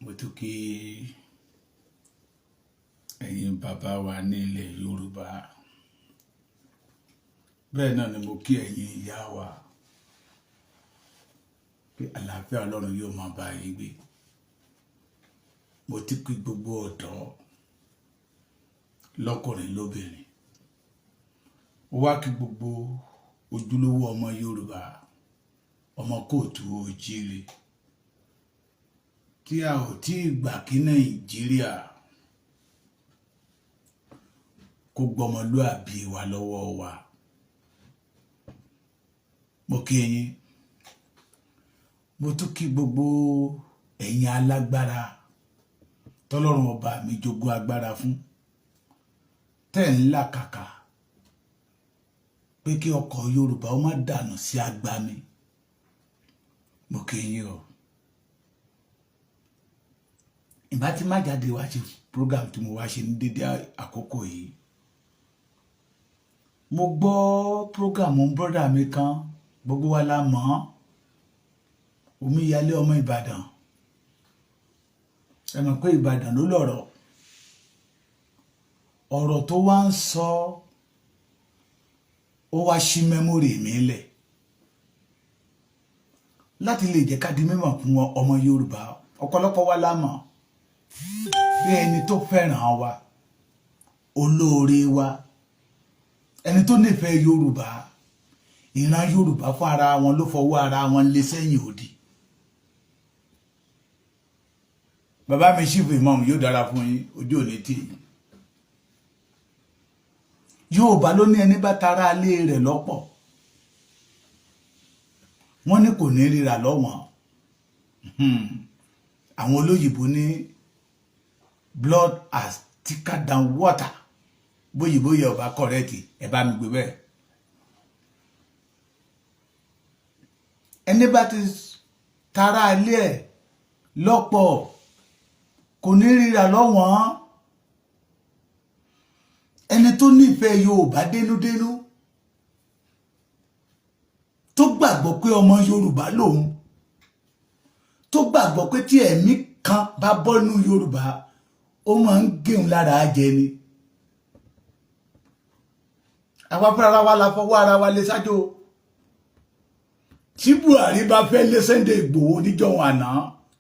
mo tún kí ẹ̀yin bàbá wa ní ilẹ̀ Yorùbá bẹ́ẹ̀ náà ni mo kí ẹ̀yin ìyá wa pé àlàáfíà Ọlọ́run yóò máa bá yín gbé. Mo ti kí gbogbo ọ̀dọ́ lọ́kùnrin lóbìnrin, mo wá kí gbogbo ojúlówó ọmọ Yorùbá, ọmọ kóòtù òjíire tí a ò tí ì gbà kí Nàìjíríà kó gbọmọlúàbí wa lọ́wọ́ wa. Mo kí yín, mo tún kí gbogbo ẹ̀yin alágbára tọ́lọ́run ọba mi jogún agbára fún, tẹ́ ń làkàkà pé kí ọkọ̀ Yorùbá ó má dànù sí agbami. Mo kí yín o. Ìbá tí má jáde wá ṣe program tí mo wá ṣe ní dédé àkókò yìí, mo gbọ́ program brother mi kan, gbogbo wa la mọ̀, Omíyalé ọmọ Ìbàdàn. Ẹ mọ̀ pé Ìbàdàn ló lọ̀rọ̀, ọ̀rọ̀ tó wá ń sọ ó wá ṣí mẹ́mórì mi lẹ̀ láti lè jẹ́ ká di mímọ̀ fún ọmọ Yorùbá. Ọ̀pọ̀lọpọ̀ wa la mọ̀ bí ẹni tó fẹ́ràn wa, olóore wa, ẹni tó nífẹ̀ẹ́ Yorùbá, ìran Yorùbá fún ara wọn ló fọwọ́ ara wọn lé sẹ́yìn òdì. Bàbá mi Chief Imam yóò dára fún yín, ojú òní tì yín. Yorùbá ló ní ẹni bá tara alé rẹ̀ lọ́pọ̀, wọ́n ní kò ní ríra lọ́wọ́n. Àwọn olóyìnbó ní blood as thicker than water. Bóyìnbó yẹ ọba kọ̀rẹ́tì, ẹ bá mi gbé bẹ́ẹ̀. Ẹni bá ti tara alé ẹ̀ lọ́pọ̀ kò ní ríra lọ́wọ́n. Ẹni tó nífẹ̀ẹ́ Yorùbá dénúdénú, tó gbàgbọ́ pé ọmọ Yorùbá lòun, tó gbàgbọ́ pé tí ẹ̀mí kan bá bọ́nú Yorùbá ó máa ń gẹ̀un lára jẹ ni. Àwa fúnra wa la fọwọ́ ara wa lé sájò. Tí Buhari bá fẹ́ lé Sunday Igboho níjọ́ àná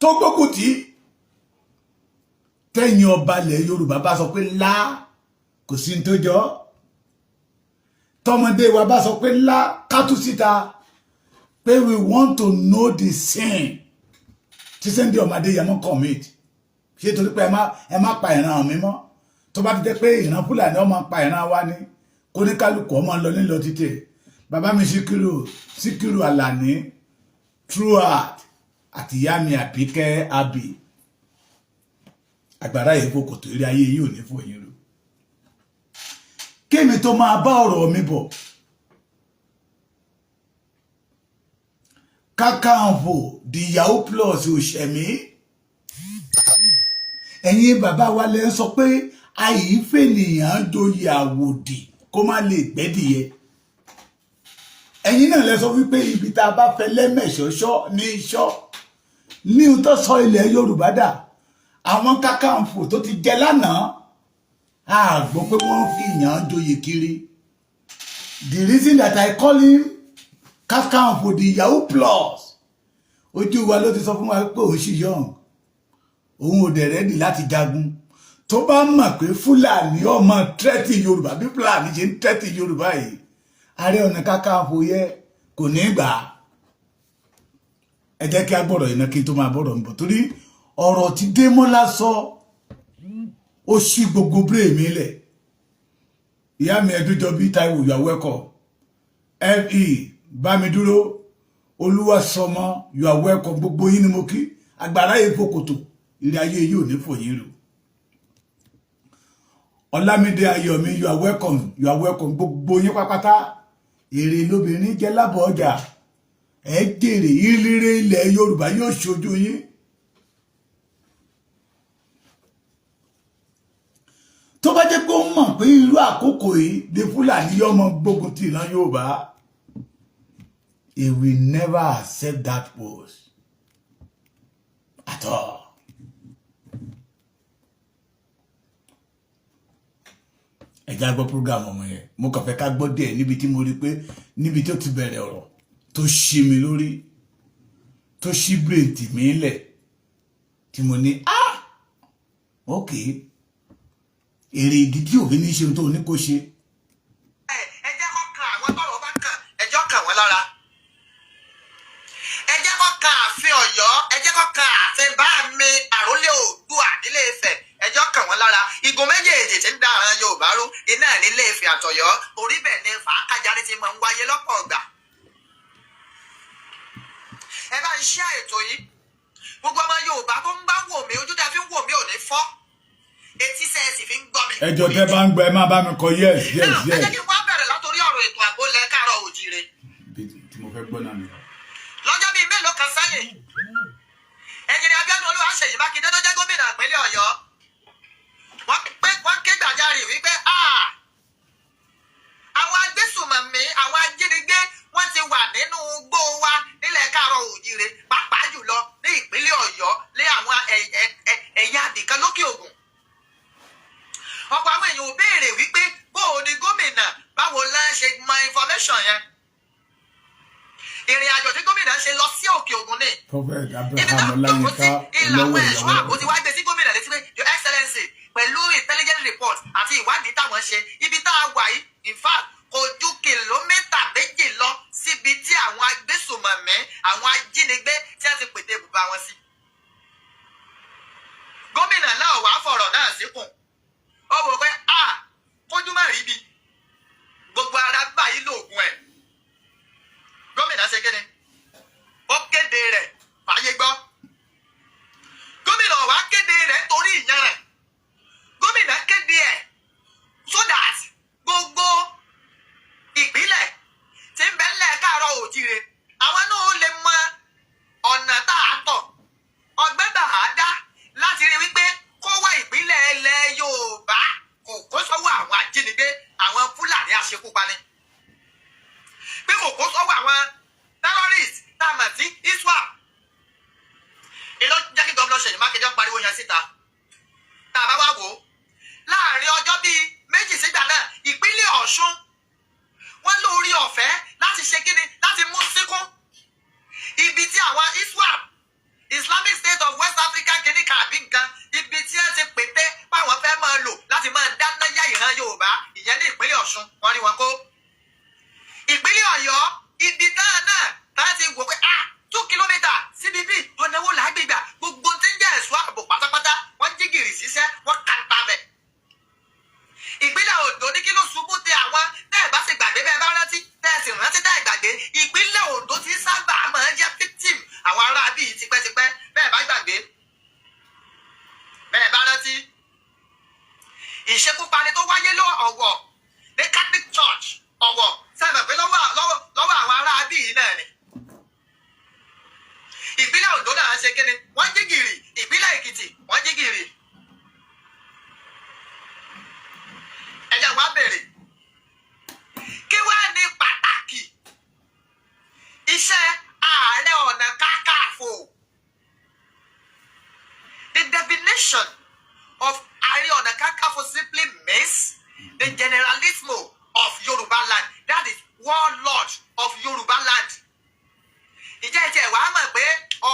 tó gbógun tì, tẹ́yìn ọba ilẹ̀ Yorùbá bá sọ pé lá, kò sí ní tó jọ, tọmọdé wa bá sọ pé lá, kátú síta pé we want to know the sin tí Sunday ọmọdé yẹn mọ́ commit. Ṣé torí pé ẹ má pa ìran mi mọ́? Tó bá ti jẹ́ pé ìran Fúlàní ọmọ pa ìran wa ni, kó ní kálukú ọmọ lọ nílọ títè. Bàbá mi Síkírù Àlàní Trueheart àti ìyá mi Àbíkẹ́ Àbí, àgbàrá yìí kò tó rí ayé yìí ò ní fún yín rú. Kémi tó máa bá ọ̀rọ̀ mi bọ̀, Kakanfò di Yahoo Plus òṣèmí. Ẹ̀yin bàbá wa lẹ sọ pé àìfẹ́ nìyàn joyè àwòdì kó má lè gbẹ́dìyẹ. Ẹ̀yin náà lẹ sọ wípé ibi tá a bá fẹ́ lẹ́mẹ̀ṣọ́ṣọ́ ní iṣọ́ ní ohun tó sọ ilẹ̀ Yorùbá dà. Àwọn Kakanfò tó ti jẹ lánàá, a gbọ́ pé wọ́n fi ìyàn joyè kiri. The reason that I call him Kakanfò the Yahoo Plus, ojú wa ló ti sọ fún wa pé òun ṣì young, òun ò dẹ̀ rẹ́dì láti jagun. Tó bá mọ̀ pé Fúlàní ọmọ tẹ́tì Yorùbá bí Fúlàní ṣe ń tẹ́tì Yorùbá yìí, Ààrẹ Ọ̀nà Kakanfò yẹ kò ní gbà. Ẹ jẹ́ kí a gbọ́dọ̀ iná kí n tó máa bọ́dọ̀ ń bọ̀, torí ọ̀rọ̀ tí Démọ́lá sọ ó ṣí gbogbo bírè mi lẹ̀. Ìyá mi Ẹdújọbí Táíwò, you are welcome. F.E. Bámidúró Olúwaṣọmọ, you are welcome. Gbogbo yín ni mo kí. Àgbàrá yìí fòkòtò, ilé ayé yìí ò ní fòyín rò. Ọlámídé Ayọ̀mí, you are welcome, you are welcome. Gbogbo yín pápátá. Èrè lóbìnrin jẹ́ lábọ̀ ọjà. Ẹ jèrè ìrere ilẹ̀ Yorùbá yóò ṣojú yín. Tó bá jẹ́ pé ó mọ̀ pé irú àkókò yìí de Fúlàní yọmọ gbógun ti ìran Yorùbá, he will never accept that post at all. já gbọ́ program ọmọ yẹn mo kàn fẹ́ ká gbọ́ díẹ̀ níbi tí mo rí pé níbi tó ti bẹ̀rẹ̀ ọ̀rọ̀ tó ṣí mi lórí tó ṣí bírèǹtì mi lẹ̀ tí mo ní ok èrè ìdí tí òfin ní ṣe tó ní kó ṣe. ẹ jẹ́ kó kan àwọn tọ́rọ̀ bá kàn ẹjọ́ kàn wọ́n lára ẹ jẹ́ kó kan ààfin Ọ̀yọ́ ẹ jẹ́ kó kan ààfin bá mi àrólé Oòduà nílé Ifẹ̀ ẹjọ́ kàn wọ́n lára igun méjèèjì tí ń dá àwọn Yorùbá rú iná nílé Ifẹ̀ àtọ̀yọ́ orí bẹ́ẹ̀ ni fàákàjáde ti máa ń wáyé lọ́pọ̀ ọgbà. ẹ bá ń ṣe ètò yìí gbogbo ọmọ Yorùbá tó ń bá wò mí ojú tẹ́ fi ń wò mí ò ní fọ́ etí sẹ́ẹ̀sì fi ń gbọ́ mi. ẹjọ́ tẹ́ bá ń gbọ́ ẹ má bá mi kọ yes. ẹ jẹ́ kí n wá bẹ̀rẹ̀ látòrí ọ̀rọ̀ ètò ààbò lẹ̀ Káàárọ̀ Oòjíire. tí mo fẹ́ gbọ́ náà ni. lọ́jọ́ bíi mélòó kan sẹ́yìn ẹ̀yìn Abíọ́dún Olúwaṣèyí Mákindé tó jẹ́ gómìnà ìpínlẹ̀ Ọ̀yọ́ wọ́n ké gbàjarè wípé àwọn agbésùmọ̀mí àwọn ajínigbé wọ́n ti wà nínú igbó wa nílẹ̀ Káàárọ̀ Oòjíire pàápàá jùlọ ní ìpínlẹ̀ Ọ̀yọ́ ní àwọn ẹ̀yà àbìkan lókè Ògùn. ọ̀pọ̀ àwọn èèyàn ò béèrè wípé bóò ni gómìnà báwo la ṣe mọ information yẹn. ìrìn àjò tí gómìnà ṣe lọ sí òkè Ògùn ní. ibi tó ń tọ́kọ sí ìlànà ẹ̀ṣọ́ ààbò ti wá gbé sí gómìnà létí pé your excellency pẹ̀lú intelligence report àti ìwádìí táwọn ṣe ibi tá a wà yìí in fact kò ju kìlómítà méjì lọ síbi tí àwọn agbésùmọ̀mí àwọn ajínigbé tí wọ́n ti pète ibùba wọn sí. gómìnà náà wàá fọ̀rọ̀ náà síkùn ó wò pé kójú má rí bi gbogbo ara báyìí lóògùn ẹ̀. gómìnà ṣe kéde ó kéde rẹ̀ fàyè gbọ́. gómìnà wá kéde rẹ̀ torí ìyẹn rẹ̀ gómìnà kéde ẹ̀ so that gbogbo ìpínlẹ̀ tí ń bẹ ńlẹ̀ Káàárọ̀ Oòjíire àwọn náà lè mọ ọ̀nà tá a tọ̀ ọgbẹ́ tá a dá láti rí wípé kó wá ìpínlẹ̀ ilẹ̀ Yorùbá kò kó sọ́wọ́ àwọn ajínigbé àwọn Fúlàní aṣekúpani pé kò kó sọ́wọ́ àwọn terrorist tá a mọ̀ sí ISWAP. èló jẹ́ kí gómìnà Ṣèyí Mákindé pariwo yẹn síta tá a bá wá wò ó láàrin ọjọ́ bíi méjì sígbà náà ìpínlẹ̀ Ọ̀ṣun wọ́n lórí ọ̀fẹ́ láti ṣe kíni láti mú síkún ibi tí àwọn ISWAP Islamic State of West Africa kìíní kan àbí nǹkan ibi tí wọ́n ti pété báwọn fẹ́ máa lò láti máa dáná yá ìran Yorùbá ìyẹn ní ìpínlẹ̀ Ọ̀ṣun wọ́n rí wọn kó. ìpínlẹ̀ Ọ̀yọ́ ibi náà tá a ti wò pé 2 kìlómítà síbi bí ọ̀nà wo làá gbégbà gbogbo tí ń jẹ́ ẹ̀ṣọ́ ààbò pátápátá wọ́n jí gìrì ṣiṣẹ́ wọ́n kà ń tabẹ̀. ìpínlẹ̀ Oǹdó ní kí ló ṣubú tẹ àwọn tẹ́ ẹ̀ bá ṣe gbàgbé bẹ́ẹ̀ bá rántí tẹ́ ẹ̀ sì rántí tẹ́ ẹ̀ gbàgbé ìpínlẹ̀ Oǹdó ti sábà máa ń jẹ́ victim àwọn ará bíi tipẹ́tipẹ́ bẹ́ẹ̀ bá gbàgbé bẹ́ẹ̀ bá rántí ìṣekúpani tó wáyé lọ Ọ̀wọ̀ ní Catholic Church Ọ̀wọ̀ sẹ́mi pé lọ́wọ́ àwọn ará bíi náà ni. ìpínlẹ̀ Oǹdó náà ṣe kíni wọ́n jí gìrì ìpínlẹ̀ Èkìtì wọ́n jí gìrì. ẹ̀yà wa bèrè kí wá ní pàtàkì iṣẹ́ Ààrẹ Ọ̀nà Kakanfò. The definition of Ààrẹ Ọ̀nà Kakanfò simply means the generalismo of Yoruba land, that is warlord of Yoruba land. ìjẹ́ ìjẹ́ wàá mọ̀ pé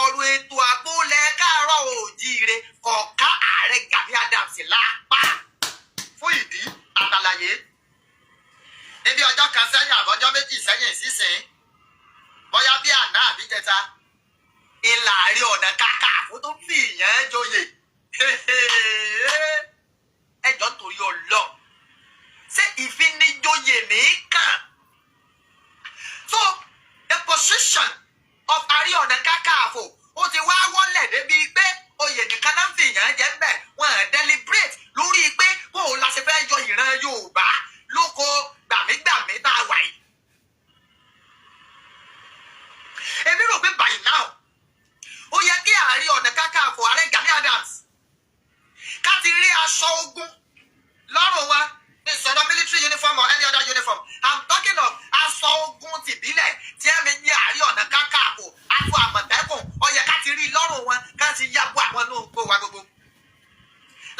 ọ̀rọ̀ ètò ààbò lẹ̀ Káàárọ̀ Oòjíire kọ̀ọ̀ká Ààrẹ Gani Adams lápá fún ìdí àtàlàyé. níbi ọjọ́ kan sẹ́yìn àbọ̀jọ́ méjì sẹ́yìn sísìn bóyá bí àná àbíjẹta ìlà Ààrẹ Ọ̀nà Kakanfò tó fi ìyẹn joyè ẹjọ́ torí Ọlọ́run ṣé ìfinijoyè nìkan. So the position of Ààrẹ Ọ̀nà Kakanfò ó ti wá wọlé débi pé oyè nìkan náà fi ìyẹn jẹ́ ń bẹ̀ wọ́n deliberate lórí pé bó o la ṣe fẹ́ yọ ìran Yorùbá lóko gbàmígbàmí tá a wà yìí. èmi rò pé by now ó yẹ kí Ààrẹ Ọ̀nà Kakanfò Ààrẹ Gani Adams ká ti rí aṣọ ogun lọ́rùn wa ní ìsọ̀rọ̀ military uniform or any other uniform. I'm talking of aṣọ ogun tìbílẹ̀ tí ẹ̀mí ní Ààrẹ Ọ̀nà Kakanfò aṣọ Àmọ̀tẹ́kùn ó yẹ ká ti rí lọ́rùn wọn ká ti yàgò àwọn inú gbó wa gbogbo.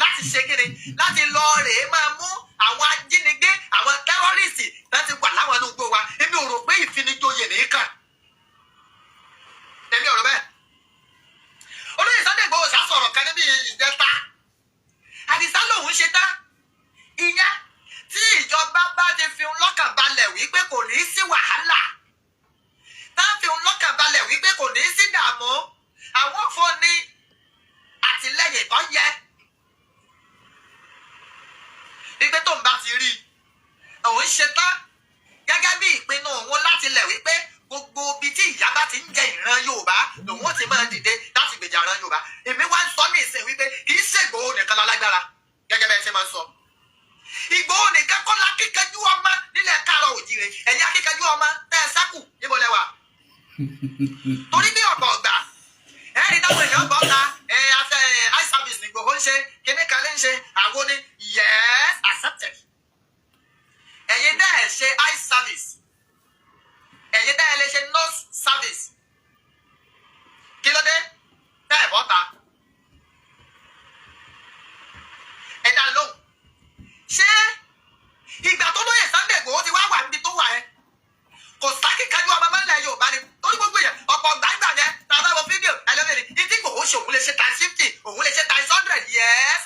láti ṣe kéde láti lọ rèé máa mú àwọn ajínigbé àwọn tẹ́rọ́rìsì láti wà láwọn inú igbó wa èmi ò rò pé ìfinijoyè nìkan èmi ò rò bẹ́ẹ̀. olóyè Sunday Igboho sá sọ̀rọ̀ kan níbi ìjẹta Àdìsá lòun ṣe tán ìyẹn tí ìjọba bá ti fi lọ́kàn balẹ̀ wípé kò ní í sí wàhálà tá a fi lọ́kàn balẹ̀ wípé kò ní í sí dààmú àwọn fún ní àtìlẹ́yìn tó yẹ wípé tó ń bá ti rí òun ṣe tán gẹ́gẹ́ bí ìpinnu òun láti lẹ̀ wípé gbogbo ibi tí ìyá bá ti ń jẹ ìran Yorùbá lòun ó ti máa dìde láti gbèjà ìran Yorùbá èmi wá ń sọ ní ìsìn wípé kì í ṣe Ìgbòho nìkan lálágbára gẹ́gẹ́ bẹ́ẹ̀ ṣe máa ń sọ Ìgbòho nìkan kọ́ lákíkanjú ọmọ nílẹ̀ Káàárọ̀ Oòjíire ẹ̀yin akíkanjú ọmọ tẹ́ ẹ sákù níbo lẹ wà torí bí ọ̀pọ̀ ọ̀gbà ẹ̀rí táwọn èèyàn bọ́ ta afẹ́ eye service ní Ìgbòho ń ṣe kíní kan lè ń ṣe àwọn ní yes accepted ẹ̀yin dẹ́ ẹ̀ ṣe eye service ẹ̀yin dẹ́ ẹ̀ lè ṣe nose service kí ló dé tẹ́ ẹ̀ bọ́ ta ẹ̀ dá lóhùn ṣé ìgbà tó lóye Sunday Igboho ti wá wà níbi tó wà ẹ́ kò sákìkájú ọmọ mẹ́lẹ̀ Yorùbá ni torí gbogbo yẹn ọ̀pọ̀ gbàgbà yẹn tàbí àwọn fídíò ẹlẹ́mẹ̀rẹ̀ ìdí Ìgbòho ṣe òun lè ṣe times 50 òun lè ṣe times 100 yes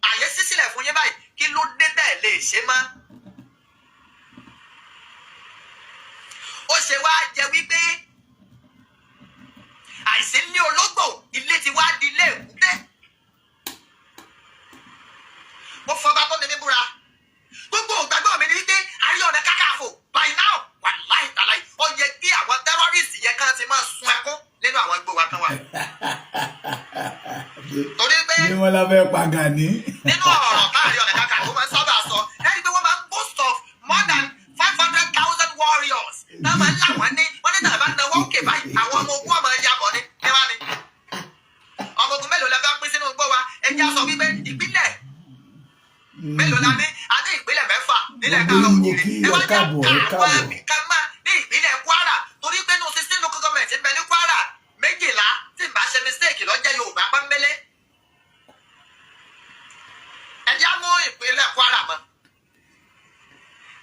àyè sísílẹ̀ fún yín báyìí kí ló dé bẹ́ẹ̀ lè ṣe mọ́. ó ṣe wá jẹ wípé àìsí ní ológbò ilé ti wá di ilé èkúté mo fọba tó ní mímúra gbogbo ògbàgbọ́ mi ni wípé Ààrẹ Ọ̀nà Kakanfò by now wàláì tàláì ó yẹ kí àwọn tẹ́rọ́rìsì yẹn kan ti máa sun ẹkún nínú àwọn igbó wa kan wà. torí pé ní wọn lábẹ́ pa Gani. nínú ọ̀rọ̀ Ààrẹ Ọ̀nà Kakanfò máa ń sábà sọ ẹni pé wọ́n máa ń boast of more than 500,000 warriors náà máa ń là wọ́n ní wọ́n ní tàbí náwó òkè báyìí àwọn ọmọ ogun ọmọ ẹ̀yà bọ̀ ní ẹwà ni. ọmọ ogun mélòó la fẹ́ pín sínú igbó wa ẹjẹ́ sọ wípé ìpínlẹ̀ mélòó la ní a ní ìpínlẹ̀ mẹ́fà nílẹ̀ Káàárọ̀ Oòjíire ẹ wá jẹ́ àwọn ẹ̀ka máa ní ìpínlẹ̀ Kwara torí pé nù 16 local government ń bẹ ní Kwara 12 tí n bá ṣe mistake lọ́jẹ́ Yorùbá pọ́nbélé ẹjẹ́ mú ìpínlẹ̀ Kwara mọ́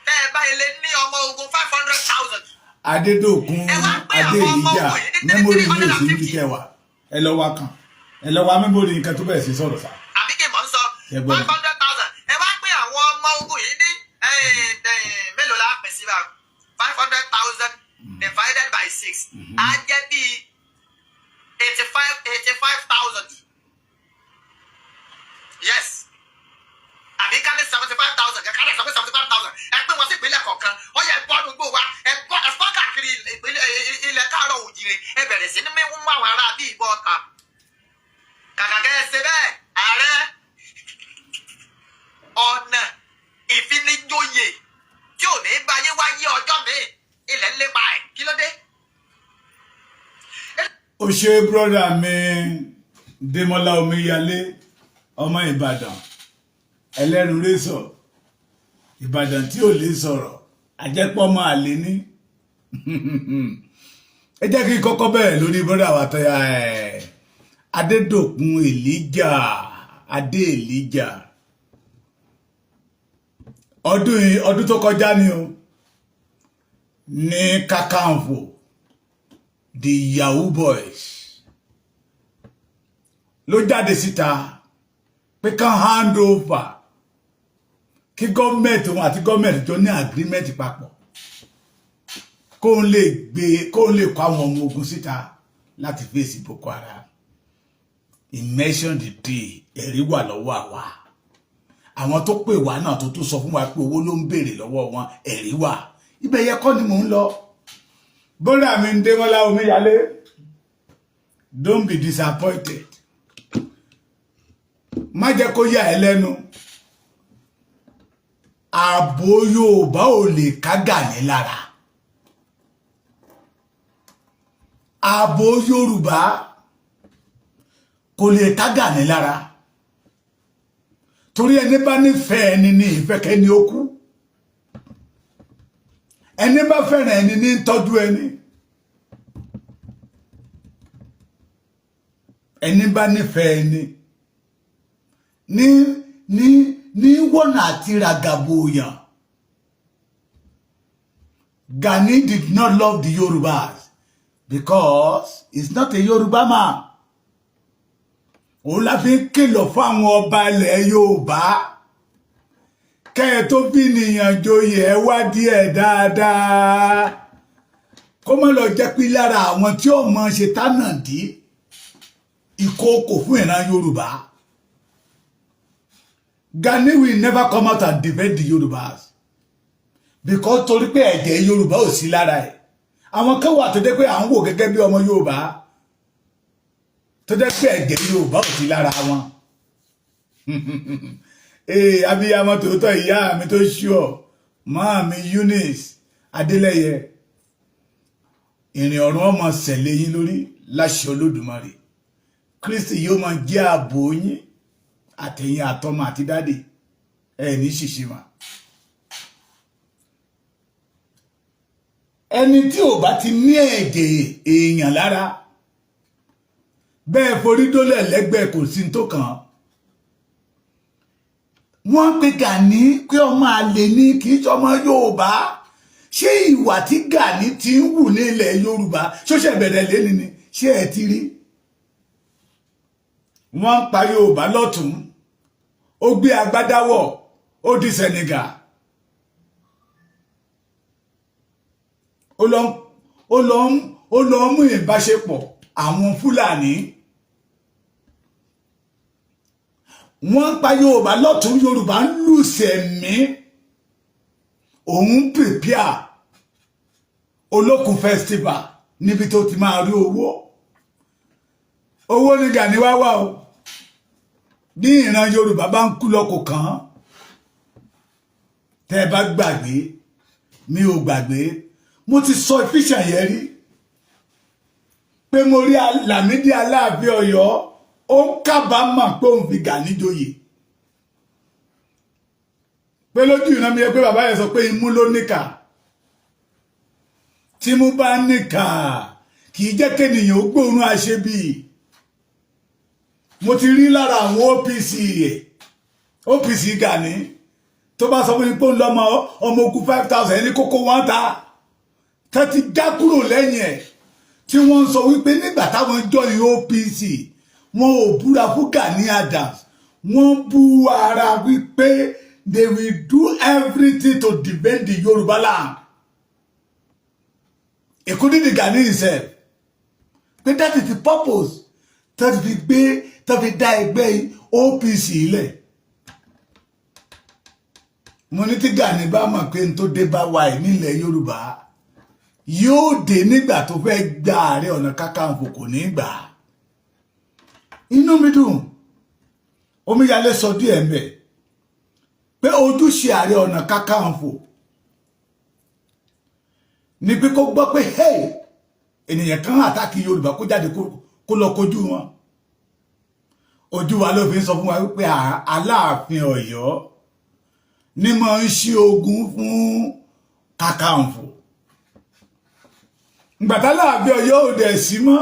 tẹ́ ẹ bá ilé ní ọmọ ogun 500,000. Adédòkun Adéyíjà mẹ́mórì ní èsì níbi kẹwàá ẹ lọ wá kan ẹ lọ wá mẹ́mórì nǹkan tó bẹ̀rẹ̀ sí sọ̀rọ̀ sá. àbí kí n mọ̀ ń sọ 500,000 ẹ wá pín àwọn ọmọ ogun yìí ní mélòó la pín sí báyìí 500,000 divided by 6 á jẹ́ bíi 85,000 yes àbí ká ní 75,000 kẹ́kẹ́ lè sọ pé 75,000 ẹ pín wọn sí ìpínlẹ̀ kọ̀ọ̀kan ó yẹ bọ́ọ̀lù gbò wá ẹ bọ́ káàkiri ilẹ̀ Káàárọ̀ Oòjíire ẹ bẹ̀rẹ̀ sí ní mímú àwọn ará bíi ìbọn ọ̀tá kàkà kẹ́ ẹ ṣe bẹ́ẹ̀ ààrẹ ọ̀nà ìfinijoyè tí ò ní báyé wáyé ọjọ́ mi ilẹ̀ ń lépa ẹ̀ kí ló dé. ó ṣe brọ́dà mi Démọ́lá Omíyalé ọmọ Ìbàdàn ẹlẹ́rù rẹ́sọ̀ Ìbàdàn tí ò lè sọ̀rọ̀ àjẹpọ̀ máa lè ní. ẹ jẹ́ kí n kọ́kọ́ bẹ̀rẹ̀ lórí brọ́dà wa tẹ́yà Adédòkun Adé Elijah ọdún tó kọjá ni o ní Kakanfò the Yahoo Boys ló jáde síta pé kán hand over kí gọ́ọ̀mẹ̀ntì wọn àti gọ́ọ̀mẹ̀ntì tó ní agreement papọ̀ kó ń lè kó àwọn ọmọ ogun síta láti fèsì Boko Haram. He mentioned the day ẹ̀rí wà lọ́wọ́ àwa àwọn tó pè wá náà tó tún sọ fún wa pé owó ló ń béèrè lọ́wọ́ wọn ẹ̀rí wà ibẹ̀ yẹ kọ́ ni mò ń lọ. Bọ́dà mi Démọ́lá Omíyalé don't be disappointed má jẹ́ kó yà ẹ́ lẹ́nu ààbò Yorùbá ò lè ká Gani lára ààbò Yorùbá kò lè ká Gani lára torí ẹni bá nífẹ̀ẹ́ ẹni ní ìfẹ́kẹ́ ni ó kú ẹni bá fẹ́ràn ẹni ní tọ́jú ẹni bá nífẹ̀ẹ́ ẹni ní wọ́nà àti ràgàbò èèyàn. Gani did not love the Yorubas because he's not a Yoruba man. Òun la fi ń kìlọ̀ fún àwọn ọba ilẹ̀ Yorùbá kẹ́ ẹ tó bí nìyàn joyè ẹ wádìí ẹ̀ dáadáa kó má lọ jẹ́ pé lára àwọn tí ó mọ̀ ṣe tánàdí ìkookò fún ìran Yorùbá. Gani will never come out and defend the Yorubas because torí pé ẹ̀jẹ̀ Yorùbá ò sí lára ẹ̀. Àwọn kan wà tó dé pé à ń wò gẹ́gẹ́ bí ọmọ Yorùbá tó dé pé ẹ̀jẹ̀ Yorùbá ò sí lára wọn. Abiyamọ tòótọ́ ìyá mi tó ṣúọ̀ máa mi Eunice Adélẹ́yẹ ìrìn ọ̀run ọmọ ṣẹlẹ̀ yín lórí láṣẹ Olódùmarè. Kristi yóò máa jẹ́ ààbò yín àtẹ̀yìn àtọmọ àti dáde ẹ̀ ní ṣìṣì mà. Ẹni tí ò bá ti ní ẹ̀jẹ̀ èèyàn lára bẹ́ẹ̀ forí dólẹ̀ lẹ́gbẹ̀ẹ́ kò sí tó kàn án. Wọ́n pe Gani pé ọmọ àlè ní kì í ṣọmọ Yorùbá. Ṣé ìwà tí Gani ti ń wù ní ilẹ̀ Yorùbá ṣóṣẹ̀ bẹ̀rẹ̀ lẹ́ni ni ṣé ẹ ti rí? Wọ́n pa Yorùbá lọ́tún ó gbé agbádáwọ̀ ó di Senegal. Ó lọ mú ìbáṣepọ̀ àwọn Fúlàní. Wọ́n pa Yorùbá lọ́tún Yorùbá ń lùsẹ̀ mí. Òun prepare Olókun festival níbi tó ti máa rí owó. Owó ní Gani wá wà o. Bí ìran Yorùbá bá ń kú lọ́kọ̀ kan. Tẹ́ bá gbàgbé, mi ò gbàgbé. Mo ti sọ ìfíṣàn yẹn rí. Pé mo rí Lámídì Aláàfin Ọ̀yọ́. Ó ń kábàámọ̀ pé òun fi Gani joyè. Pé lójú ìran mi yẹ pé bàbá yẹn sọ pé imú ló níkà. Tí imú bá níkà kì í jẹ́ kéèyàn ó gbóòórùn àṣebí. Mo ti rí lára àwọn OPC Gani tó bá sọ fún mi pé òun lọ́mọ ọmọ ogun 5,000 ní kókó wọn ta. Tẹ́ ti já kúrò lẹ́yìn ẹ̀ tí wọ́n ń sọ wípé nígbà táwọn jọ ní OPC wọn ò búra fún Gani Adams, wọ́n bú ara wípé they will do everything to defend the Yoruba land, including the Gani himself. But that is the purpose that fi dá ẹgbẹ́ OPC ilẹ̀. Mo ní tí Gani bá mọ̀ pé n tó dé bá wa ẹ̀ nílẹ̀ Yorùbá yóò dé nígbà tó fẹ́ gba Ààrẹ Ọ̀nà Kakanfò kò ní gbà. Inú mi dùn Omíyalé sọ díẹ̀ ń bẹ̀ pé ojúṣe Ààrẹ Ọ̀nà Kakanfò ni pé kó gbọ́ pé hey ènìyàn kan àtàkì Yorùbá kó jáde kó lọ kojú wọn. Ojú wa ló fi ń sọ fún wa wípé Aláàfin Ọ̀yọ́ ní máa ń ṣí ogun fún Kakanfò. Ìgbàtà Aláàfin Ọ̀yọ́ ò dẹ̀ sí mọ́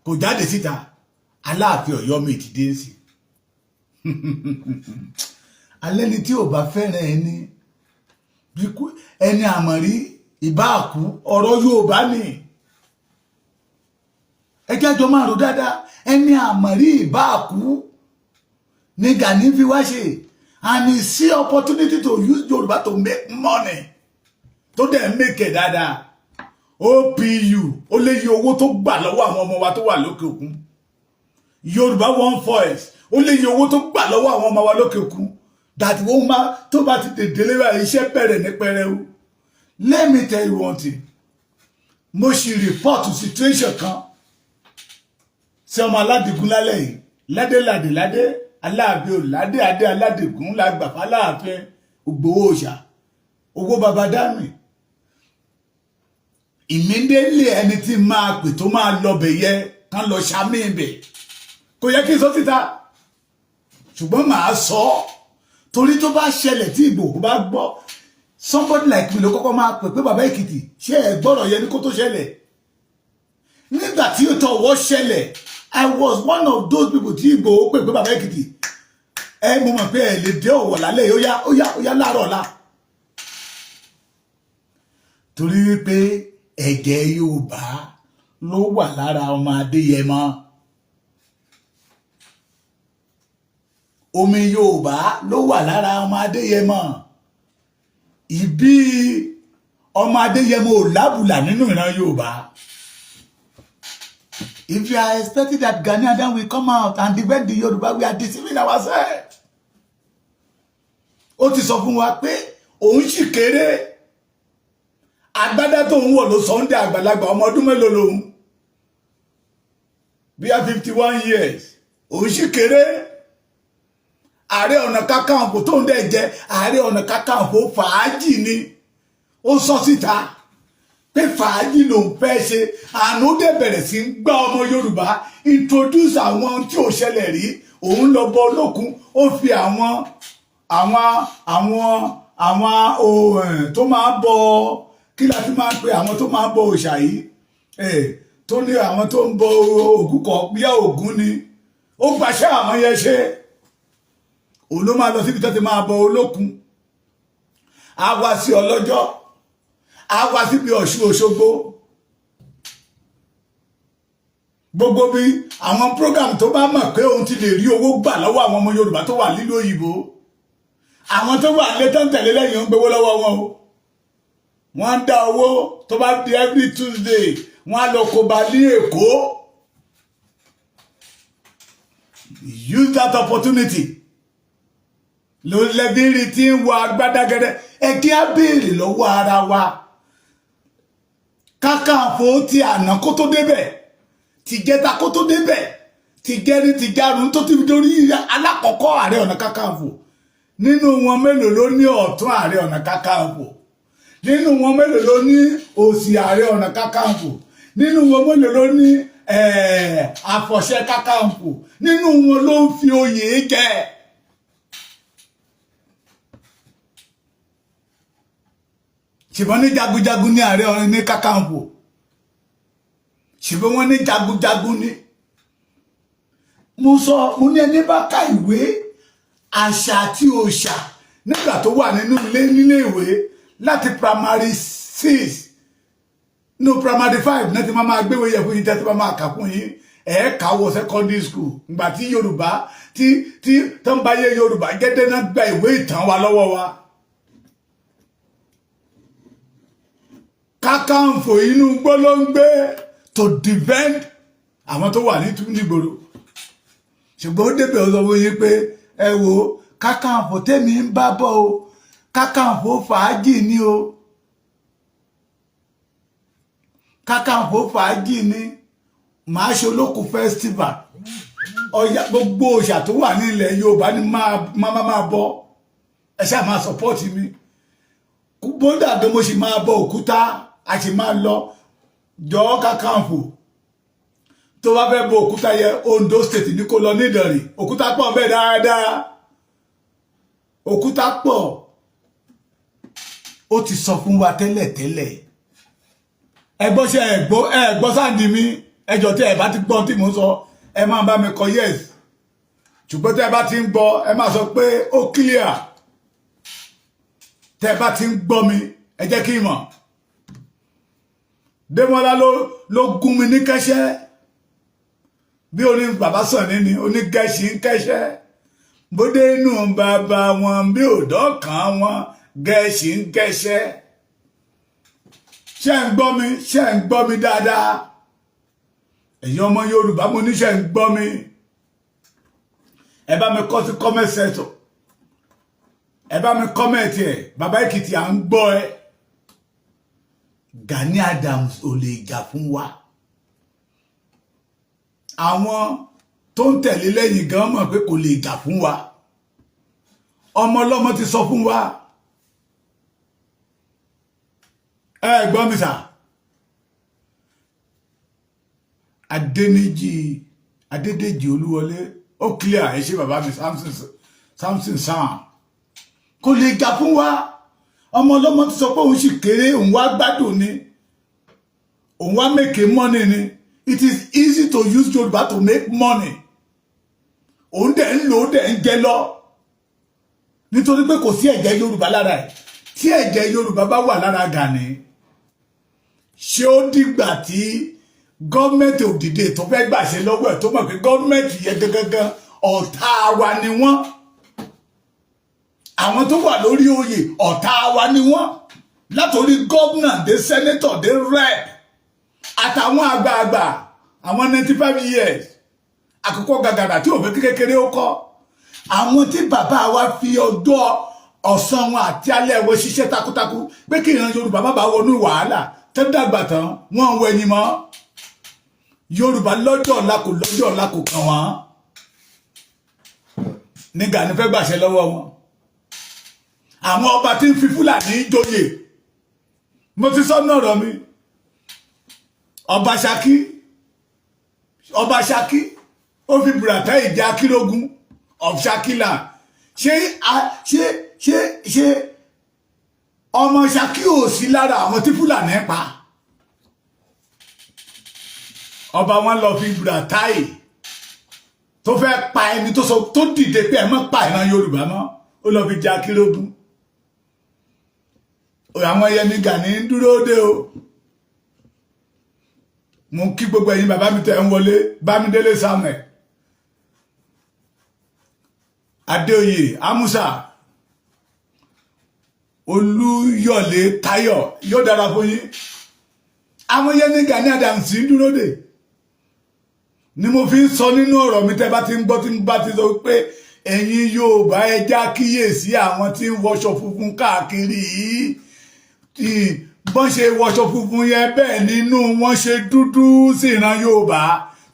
kò jáde síta. Aláàfin Ọ̀yọ́ mi ti dé sí. Alẹ́ ni tí ò bá fẹ́ràn ẹni àmọ̀rí ìbáàkú ọ̀rọ̀ Yorùbá ni. Ẹjẹ́ jọ máa rò dáadáa ẹni àmọ̀rí ìbáàkú ni Gani fi wá ṣe, and he see opportunity to use Yorùbá to make money tó dẹ̀ make it dáadáa. OPU ó lè yí owó tó gbà lọ́wọ́ àwọn ọmọ wa tó wà lókè òkun. Yorùbá One Voice ó lè yí owó tó gbà lọ́wọ́ àwọn ọmọ wa lókè òkun. That wọ́n máa tó bá ti deliver iṣẹ́ bẹ̀rẹ̀ ní pẹrẹu. Let me tell you one thing. Mo ṣì report situation kan sí ọmọ Aládìgún lálẹ́ yìí. Ládé Aláàfin Oládé Adé Aládìgún lágbàfà Aláàfin Ògbówó Òòṣà owó baba dámì. Immediately ẹni tí máa pè tó máa lọ bẹ̀ yẹ kán lọ ṣàmì ibẹ̀. Kò yẹ kí n sọ síta ṣùgbọ́n màá sọ torí tó bá ṣẹlẹ̀ tí Ìgbòho bá gbọ́ somebody like me ló kọ́kọ́ máa pè pé bàbá Èkìtì ṣé ẹ gbọ́rọ̀ yẹn ní kó tó ṣẹlẹ̀. Nígbà tí ó tọwọ́ ṣẹlẹ̀ I was one of those people tí Ìgbòho pè pé bàbá Èkìtì mo mọ̀ pé ẹ lè dé Ọ̀wọ̀ lálẹ́ ó yá láàárọ̀ ọ̀la torí wípé ẹ̀jẹ̀ Yorùbá ló wà lára ọmọ Adéyẹmọ omi Yorùbá ló wà lára ọmọ Adéyẹmọ ìbí ọmọ Adéyẹmọ ò lábùlà nínú ìran Yorùbá. If you are expecting that Ghanaian will come out and defend the Yoruba, we are deceiving ourselves. Ó ti sọ fún wa pé òun sì kéré agbádá tó ń wọ̀ ló Sunday àgbàlagbà ọmọ ọdún mélòó lòun bí i 51 years òun sì kéré Ààrẹ Ọ̀nà Kakanfò tó ń dẹ̀ jẹ́ Ààrẹ Ọ̀nà Kakanfò fàájì ni ó sọ síta pé fàájì ló ń fẹ́ ṣe àánú dẹ̀ bẹ̀rẹ̀ sí ń gbá ọmọ Yorùbá introduce àwọn tí ò ṣẹlẹ̀ rí òun lọ bọ olókun ó fi àwọn tó máa bọ kí la fi máa ń pe àwọn tó máa bọ òòṣà yìí tó ní àwọn tó ń bọ Ògún kọ bíyà Ògún ni ó gbàṣẹ àwọn yẹn ṣe òun ló máa lọ síbi tó ti máa bọ olókun á wá sí ọlọ́jọ́ á wá síbi Ọ̀ṣun Òṣogbo gbogbo bí àwọn program tó bá mọ̀ pé òun ti lè rí owó gbà lọ́wọ́ àwọn ọmọ Yorùbá tó wà nílùú òyìnbó àwọn tó wà lé tán tẹ̀lé lẹ́yìn ń gbowó lọ́wọ́ wọn o wọ́n ń dá owó tó bá di every Tuesday wọ́n á lọ kó ba ní Èkó use that opportunity ló lẹ́bírí tí ń wọ agbádágẹ́dẹ́ ẹ kí á béèrè lọ́wọ́ ara wa Kakanfò ti àná kó tó débẹ̀ ti jẹta kó tó débẹ̀ ti gẹ́rí ti gárùn tó ti dorí alákọ̀ọ́kọ́ Ààrẹ Ọ̀nà Kakanfò nínú wọn mélòó ló ní ọ̀tún Ààrẹ Ọ̀nà Kakanfò nínú wọn mélòó ló ní òsì Ààrẹ Ọ̀nà Kakanfò nínú wọn mélòó ló ní àfọ̀ṣẹ Kakanfò nínú wọn ló ń fi oyè jẹ ṣùgbọ́n ní jagunjagun ní Ààrẹ Ọ̀nà Kakanfò ṣùgbọ́n wọ́n ní jagunjagun ní mo ní ẹni bá ka ìwé àṣà àti òòṣà nígbà tó wà nínú nílé ìwé láti primary 6 no primary 5 náà ti máa gbéwé yẹ fún yín tẹ́ tí máa kà fún yín kàwọ́ secondary school ìgbà tí Yorùbá tí tó ń báyé Yorùbá gẹ́gẹ́ náà gba ìwé ìtàn wa lọ́wọ́ wa Kakanfò inú gbólóńgbé to defend àwọn tó wà nígboro ṣùgbọ́n ó débẹ̀ ó sọ fún yín pé ẹ wo Kakanfò tèmi ń bá bọ̀ o Kakanfò fàájì ni o Kakanfò fàájì ni màá ṣe olókùn festival ọ̀yà gbogbo òòṣà tó wà ní ilẹ̀ Yorùbá ni máa bọ̀ ẹ ṣáà máa support mi bóńdà tó mo sì máa bọ Òkúta a sì máa lọ jọ Kakanfò tó bá fẹ́ bọ Òkúta yẹ Ondo state ní kó lọ nídọ̀rí Òkúta pọ̀ bẹ́ẹ̀ dáadáa Òkúta pọ̀ ó ti sọ fún wa tẹ́lẹ̀tẹ́lẹ̀ ẹgbọ́n ṣe ẹgbọ́n sáàdì mi ẹjọ́ tí ẹ bá ti gbọ́ tí mo sọ ẹ máa bá mi kọ yes ṣùgbọ́n tí ẹ bá ti ń gbọ́ ẹ máa sọ pé ó clear tẹ́ bá ti ń gbọ́ mi ẹ jẹ́ kí n mọ̀ Démọ́lá ló gún mi ní kẹ́ṣẹ́ bí oní bàbá Sàní ni onígẹ̀ẹ́sì ń kẹ́ṣẹ́ bóde inú bàbá wọn bí òdọ́ kan wọn gẹ̀ẹ́sì ń kẹ́ṣẹ́ ṣé ń gbọ́ mi dáadáa ẹ̀yin ọmọ Yorùbá mo ní ṣé ń gbọ́ mi ẹ bá mi kọ sí comment section ẹ bá mi comment ẹ bàbá Èkìtì à ń gbọ́ ẹ Gani Adams ò lè jà fún wa àwọn tó ń tẹ̀lé lẹ́yìn gan mọ̀ pé kò lè jà fún wa ọmọ ọlọ́mọ ti sọ fún wa ẹ gbọ́ mi sà Adédèjì Olúwọlé ó clear ẹ ṣe bàbá mi Samson Sam kò lè jà fún wa ọmọ ọlọ́mọ ti sọ pé òun sì kéré òun wá gbádùn ni òun wá make money ni it is easy to use Yorùbá to make money òun dẹ̀ ń lò ó dẹ̀ ń jẹ lọ nítorí pé kò sí ẹ̀jẹ̀ Yorùbá lára ẹ̀. Tí ẹ̀jẹ̀ Yorùbá bá wà lára Gani, ṣé ó dìgbà tí gọ́ọ̀mẹ̀ntì òdìdè tó fẹ́ gbàṣẹ lọ́wọ́ ẹ̀ tó mọ̀ pé gọ́ọ̀mẹ̀ntì yẹn gangan ọ̀tá wa ni wọ́n, àwọn tó wà lórí oyè ọ̀tá wa ni wọ́n, látòrí gómìnà dé sẹ́nétọ̀ dé rẹ̀ àtàwọn àgbààgbà àwọn 95 years àkókò gàgàrà tí òfin kékeré ó kọ́, àwọn tí bàbá wa fi ọjọ́ ọ̀sán wọn àti alẹ́ wọn ṣiṣẹ́ takuntakun pé kí ìran Yorùbá má bàa wọnú wàhálà tẹ́ dàgbà tán wọ́n ń wẹ̀yìn mọ́. Yorùbá lọ́jọ́ ọ̀la kò lọ́jọ́ ọ̀la kò kàn wọ́n ní Gani fẹ́ gbàṣẹ lọ́wọ́ wọn. Àwọn ọba tí ń fi Fúlàní joyè, mo ti sọ náà rọ mi, ọba Ṣakí ó fi Buratai ìjà Akírógun of Ṣakílà. ṣé ọmọ Ṣakí ò sí lára àwọn tí Fúlàní pa? Ọba wọn lọ fi Buratai tó fẹ́ pa ẹni tó sọ tó dìde pé ẹ má pa ìran Yorùbá mọ́, ó lọ fi jà Akírógun. Àwọn ẹyẹ ní Gani ń dúró dé o. Mo kí gbogbo ẹ̀yin bàbá mi tẹ́ ń wọlé, Bámidélé Samuel, Adéoyè Amusa, Olúyọ̀lé Táyọ̀, yóò dára fún yín. Àwọn ẹyẹ ní Gani Adams ń dúró dé ni mo fi ń sọ nínú ọ̀rọ̀ mi tẹ́ bá ti ń gbọ́ tí ń bá ti sọ pé ẹ̀yin Yorùbá ẹ já kíyèsí àwọn tí ń wọṣọ funfun káàkiri yìí, bọ́n ṣe wọṣọ funfun yẹn bẹ́ẹ̀ nínú wọn ṣe dúdú sí ìran Yorùbá,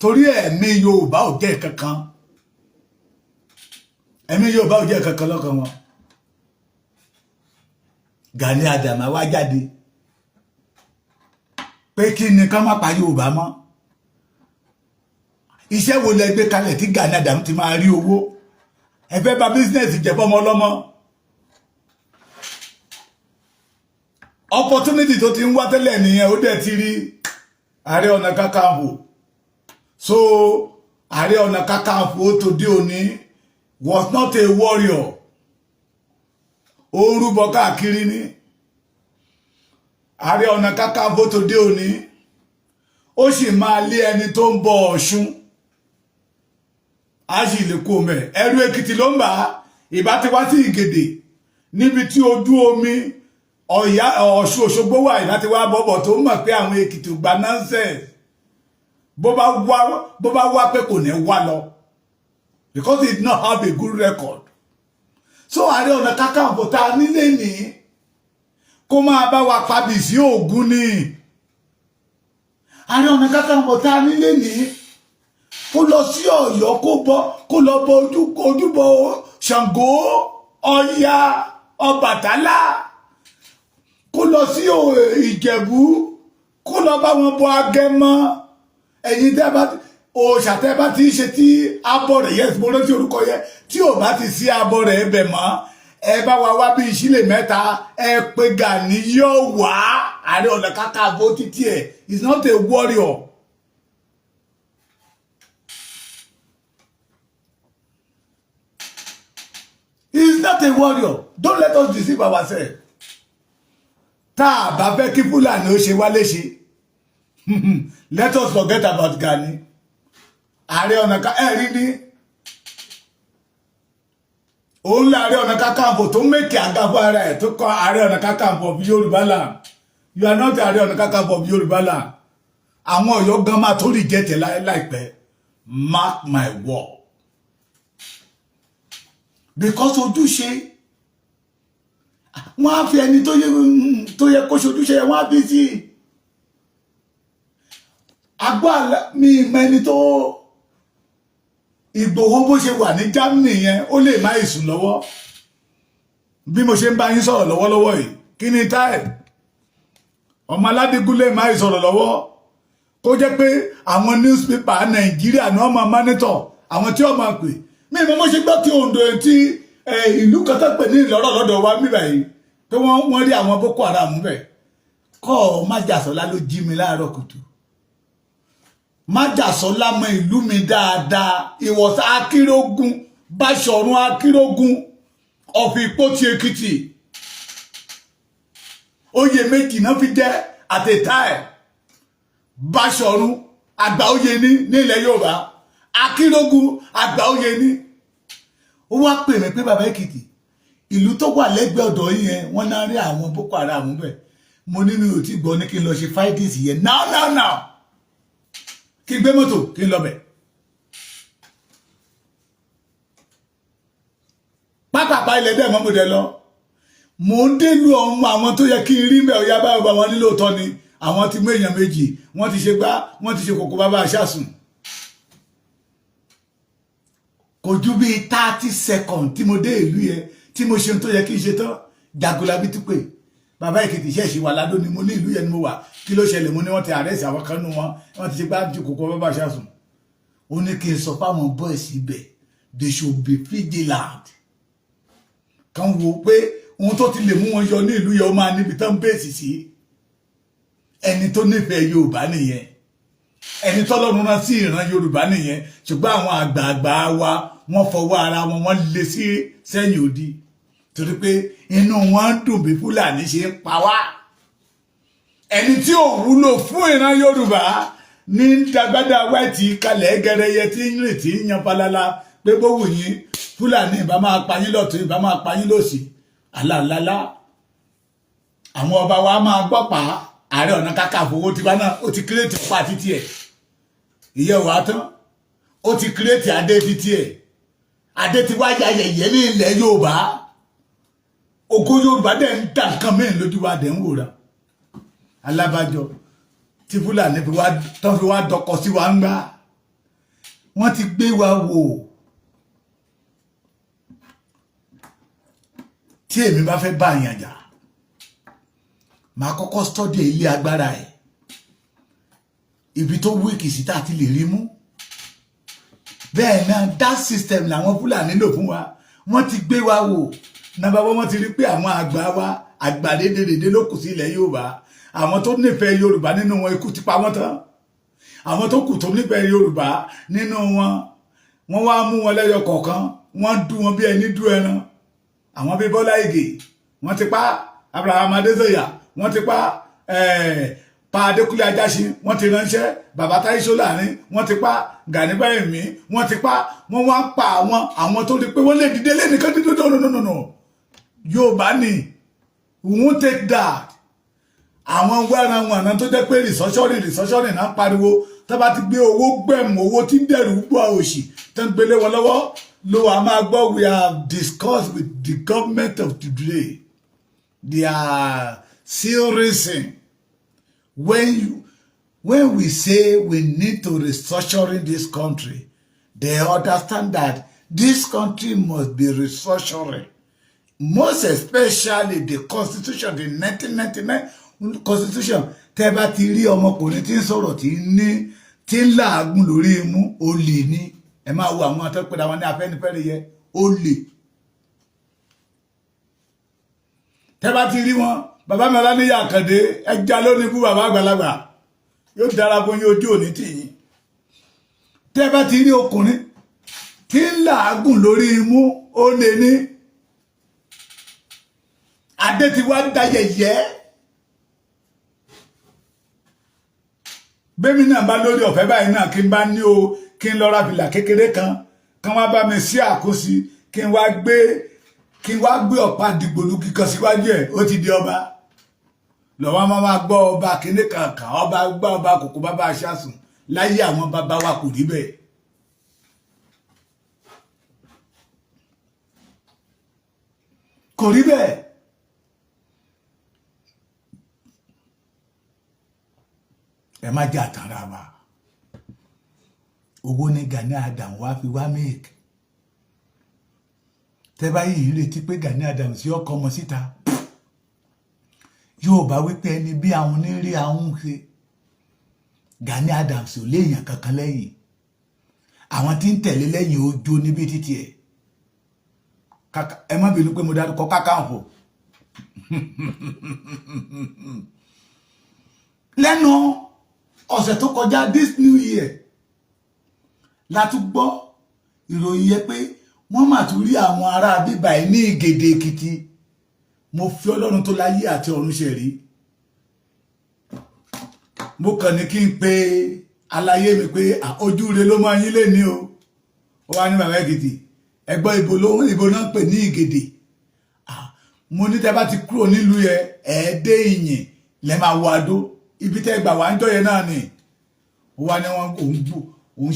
torí ẹ̀mí Yorùbá ò jẹ́ kankan, ẹ̀mí Yorùbá ò jẹ́ kankan lọ́kàn wọn. Gani Adams wá jáde pé kí ni ká má pa Yorùbá mọ́. Iṣẹ́ wo lẹ gbé kalẹ̀ tí Gani Adams ti máa rí owó? Ẹ fẹ́ bà bísínẹ́sì jẹ́ fọ́mọ ọlọ́mọ. Opportunity tó ti ń wá tẹ́lẹ̀ nìyẹn, ó dẹ̀ ti rí Ààrẹ Ọ̀nà Kakanfò. So Ààrẹ Ọ̀nà Kakanfò tòde òní was not a warrior. Ó ń rúbọ káàkiri ní. Ààrẹ Ọ̀nà Kakanfò tòde òní ó sì máa lé ẹni tó ń bọ Ọ̀ṣun. A sì lè kó mẹ́. Ẹ̀rù Èkìtì ló ń bà á, ìbá ti wá sí Ìgèdè níbi tí ojú omi Ọ̀yá Ọ̀ṣun Òṣogbo wà láti wá bọ́bọ̀ tó mọ̀ pé àwọn Èkìtì gba nonsense. Bó bá wá pé kò ní wá lọ, because he did not have a good record. So Ààrẹ Ọ̀nà Kakanfò ta nílé ní kó máa bá wa pabì sí Ògún ni. Ààrẹ Ọ̀nà Kakanfò ta nílé ní kó lọ sí Ọ̀yọ́ kó lọ bọ ojúbọ Ṣàngó, Ọya, Ọbàtálá, kó lọ sí Ìjẹ̀bú, kó lọ bá wọn bọ Agẹmọ. Ẹ̀yin tẹ́ bá òòṣà tẹ́ bá ti ṣe tí abọ́ rẹ̀ yẹ mo rántí orúkọ yẹ tí ò bá ti sí abọ́ rẹ̀ ẹbẹ̀ mọ́, ẹ bá wa wá bí ìṣílẹ̀ mẹ́ta, ẹ pé Gani yóò wá. Ààrẹ Ọ̀nà Kakanfò títí ẹ̀ is not a warrior. He is not a warrior. Don't let us deceive ourselves. Tá a bá fẹ́ kí Fúlàní ó ṣe wá léṣe, let us forget about Gani. Ààrẹ Ọ̀nà ẹ̀rí ní òun láàrẹ Ọ̀nà Kakanfò tó mẹ́kì àga fún ara ẹ̀ tó kọ Ààrẹ Ọ̀nà Kakanfò of Yorùbá land. You are not Ààrẹ Ọ̀nà Kakanfò of Yorùbá land. Àwọn Ọ̀yọ́ gan máa tó rí jẹ́tẹ̀ láìpẹ́. Mark my word. Because ojúṣe wọ́n á fi ẹni tó yẹ kó ṣojúṣe wọ́n á bí sí agbó mi mẹ́ni tó Ìgbòho bó ṣe wà ní Germany yẹn ó lè má ìsùn lọ́wọ́ bí mo ṣe ń bá yín sọ̀rọ̀ lọ́wọ́lọ́wọ́ yìí. Kí ni táì ọmọ Aládìgún lè má ìsọ̀rọ̀ lọ́wọ́ kó jẹ́ pé àwọn newspaper Nàìjíríà ní wọ́n máa monitor àwọn tí wọ́n máa pè. Mi mo ṣe gbọ́ tí Ondo tí ìlú kan tó pè ní Ìlọ́rọ̀ lọ́dọ̀ wa mí báyìí pé wọ́n rí àwọn Boko Haram bẹ̀. Kọ́ Májàsọ́lá ló jí mi láàárọ̀ kùtù. Májàsọ́lá mọ ìlú mi dáadáa. Ìwọ̀sá Akírógun, Báṣọ̀run Akírógun, of Ìpótì Èkìtì oyè méjì náà fi jẹ at a time. Báṣọ̀run àgbà oyè ní nílẹ̀ Yorùbá, Akínlógún àgbà oyè ní. Ó wá pè mí pé bàbá Èkìtì ìlú tó wà lẹ́gbẹ̀ẹ́ ọ̀dọ̀ yín yẹn wọ́n náà rí àwọn Boko Haram bẹ̀. Mo ní mi ò tí gbọ́ ní kí n lọ ṣe fightings yẹn now kí n gbé mọ́tò kí n lọ bẹ̀. Pápápá ilẹ̀ dẹ̀ mọ́ mo dẹ̀ lọ. Mo ń délu ọmọ àwọn tó yẹ kí n rí mẹ́ ọ̀yá báyọ̀ bá wọn nílò tọ́ ni àwọn ti mú èèyàn méjì wọ́n ti ṣe gbá wọ́n ti ṣe kòkó bàbá aṣáṣùn. Kò ju bí 30 seconds tí mo dé ìlú yẹn tí mo ṣe tó yẹ kí n ṣe tán Jagunlabi tún pé bàbá Èkìtì ṣẹ̀ṣì wà ládó ni mo ní ìlú yẹn ni mo wà kí ló ṣẹlẹ̀ mo ní wọ́n ti àrẹ́sì àwọn kan nù wọ́n ti ṣe gbá ju kòkó bàbá aṣáṣùn. Ó ní kí n sọ fáwọn boys ibẹ̀ they should be vigilant. Kan wo pé ohun tó ti lè mú wọn yọ ní ìlú yẹn ó máa níbi tán bẹ́ẹ̀sì sí. Ẹni tó nífẹ̀ẹ́ Yorùbá nìyẹn, ẹni tọ́lọ́run rán sí ìran Yorùbá nìyẹn, ṣùgbọ́n àwọn àgbààgbà wa wọ́n fọwọ́ ara wọn wọ́n lé sí sẹ́yìn odi torí pé inú wọn dùn bí Fúlàní ṣe ń pa wá. Ẹni tí ò wúlò fún ìran Yorùbá ní dàgbàdà wáìtì kalẹ̀ gẹrẹyẹ tí ń rìn tí ń yan falala pé bówù yín Fúlàní ìbá máa pa yín lọ́tún ìbá máa pa yín lósì àlàlálá. Àwọn ọba wa máa gbọ́ pa Ààrẹ Ọ̀nà Kakanfò owó tiwa náà ó ti kírètì ọ̀pá títí ẹ̀ ìyẹ́ wà tán ó ti kírètì adé títí ẹ̀ adé ti wáyà yẹ̀yẹ́ ní ilẹ̀ Yorùbá ògo Yorùbá dẹ̀ ń dà nǹkan mẹ́rin lójú wa dẹ̀ ń wòrà alábàjọ tí Fúlàní tán fi wá dọkọ sí wa ń gbá wọ́n ti gbé wa wò. Tí èmi bá fẹ́ bá àyàn jà màá kọ́kọ́ study ilé agbára ẹ̀ ibi tó wíìkì sí tá a ti lè rí mú. Bẹ́ẹ̀ náà that system làwọn Fúlàní lò fún wa wọ́n ti gbé wa wò nàbà wọ́n ti rí pé àwọn àgbà wa àgbà dédédédé ló kù sí ilẹ̀ Yorùbá. Àwọn tó nífẹ̀ẹ́ Yorùbá nínú wọn ikú ti pa wọ́n tán. Àwọn tó kù tó nífẹ̀ẹ́ Yorùbá nínú wọn wọ́n wá mú wọn lẹ́yọ kọ̀ọ̀kan wọ́n dú wọn bí ẹni dú ẹran. Àwọn bí Bọ́lá Ìgè wọ́n ti pa Abraham Adéṣeyà wọ́n ti pa Pa Adékúnlé Ajáṣin wọ́n ti ránṣẹ́ bàbá Táyé Ṣóláàrin wọ́n ti pa Gani Báyẹ̀mí wọ́n ti pa wọ́n wá pa àwọn tó di pé wọ́n lè dìde lẹ́nìkan dídó no Yorùbá ni we won't take that. Àwọn wẹ́ran wọn àná tó jẹ́ pé rìsọ́ṣọ́rì náà pariwo tó bá ti gbé owó gbẹ̀mù owó tí ń dẹ̀rù gbọ́ òṣì tó ń gbélé wọn lọ́wọ́ ló wà máa gbọ́ we have discussed with the government of today. They are still reason when we say we need to restructure this country, they understand that this country must be restructured. Most especially the constitution, the 1999 constitution. Tẹ́ bá ti rí ọmọkùnrin tí ń sọ̀rọ̀ tí ń làágùn lórí imú olè ní ẹ máa wo àwọn atọ́pẹ́dà wọn ní Afẹ́nifẹ́re yẹ olè. Tẹ́ bá ti rí wọn bàbá mi Ọláníyì Àkàndé ẹja lónìí fún bàbá àgbàlagbà yóò dára fún yín ojú òní tìyín. Tẹ́ bá ti rí ọkùnrin tí ń làágùn lórí imú olè ní adé ti wá dayẹyẹ. Bẹ́mi náà bá lórí ọ̀fẹ́ báyìí náà kí n bá ní o kí n lọ ra fìlà kékeré kan wá bá mi sí àkóso kí n wá gbé ọ̀pá dìgbòlugi kan síwájú ẹ̀ ó ti di ọba. Lọ́wọ́ máa gbọ́ ọba kíní kankan ọba gbọ́ ọba kòkó bàbá aṣáṣùn láyé àwọn bàbá wa kò rí bẹ́ẹ̀. Kò rí bẹ́ẹ̀. Ẹ má jà tara wa owó ní Gani Adams wá fi wá make tẹ́ bá yìí retí pé Gani Adams yóò kọ́ ọmọ síta yóò bá wípé ẹni bí àwọn onírí àwọn ṣe Gani Adams ò léèyàn kankan lẹ́yìn àwọn tí ń tẹ̀lé lẹ́yìn ojú níbi títí ẹ̀ ẹ má bínú pé mo dárúkọ Kakanfò lẹ́nu ọ̀sẹ̀ tó kọjá this new year la tún gbọ́ ìròyìn yẹ pé wọ́n mà tún rí àwọn ará bíbà ní Ìgèdè Èkìtì. Mo fi Ọlọ́run tó láyé àti ọ̀run ṣe rí. Mo kàn ní kí n pe aláyé mi pé ojú rẹ ló máa yín lé ní o. Ó wá ní bàbá Èkìtì ẹgbọ́n ibo náà ń pè ní Ìgèdè. Mo ní tẹ́ bá ti kúrò nílùú yẹn ẹ̀ẹ́dẹ́ Ìyìn lẹ́ máa wọ Adó ibi tẹ́ gbà wá ń jọ́yẹ náà ni. Ó wá ní òun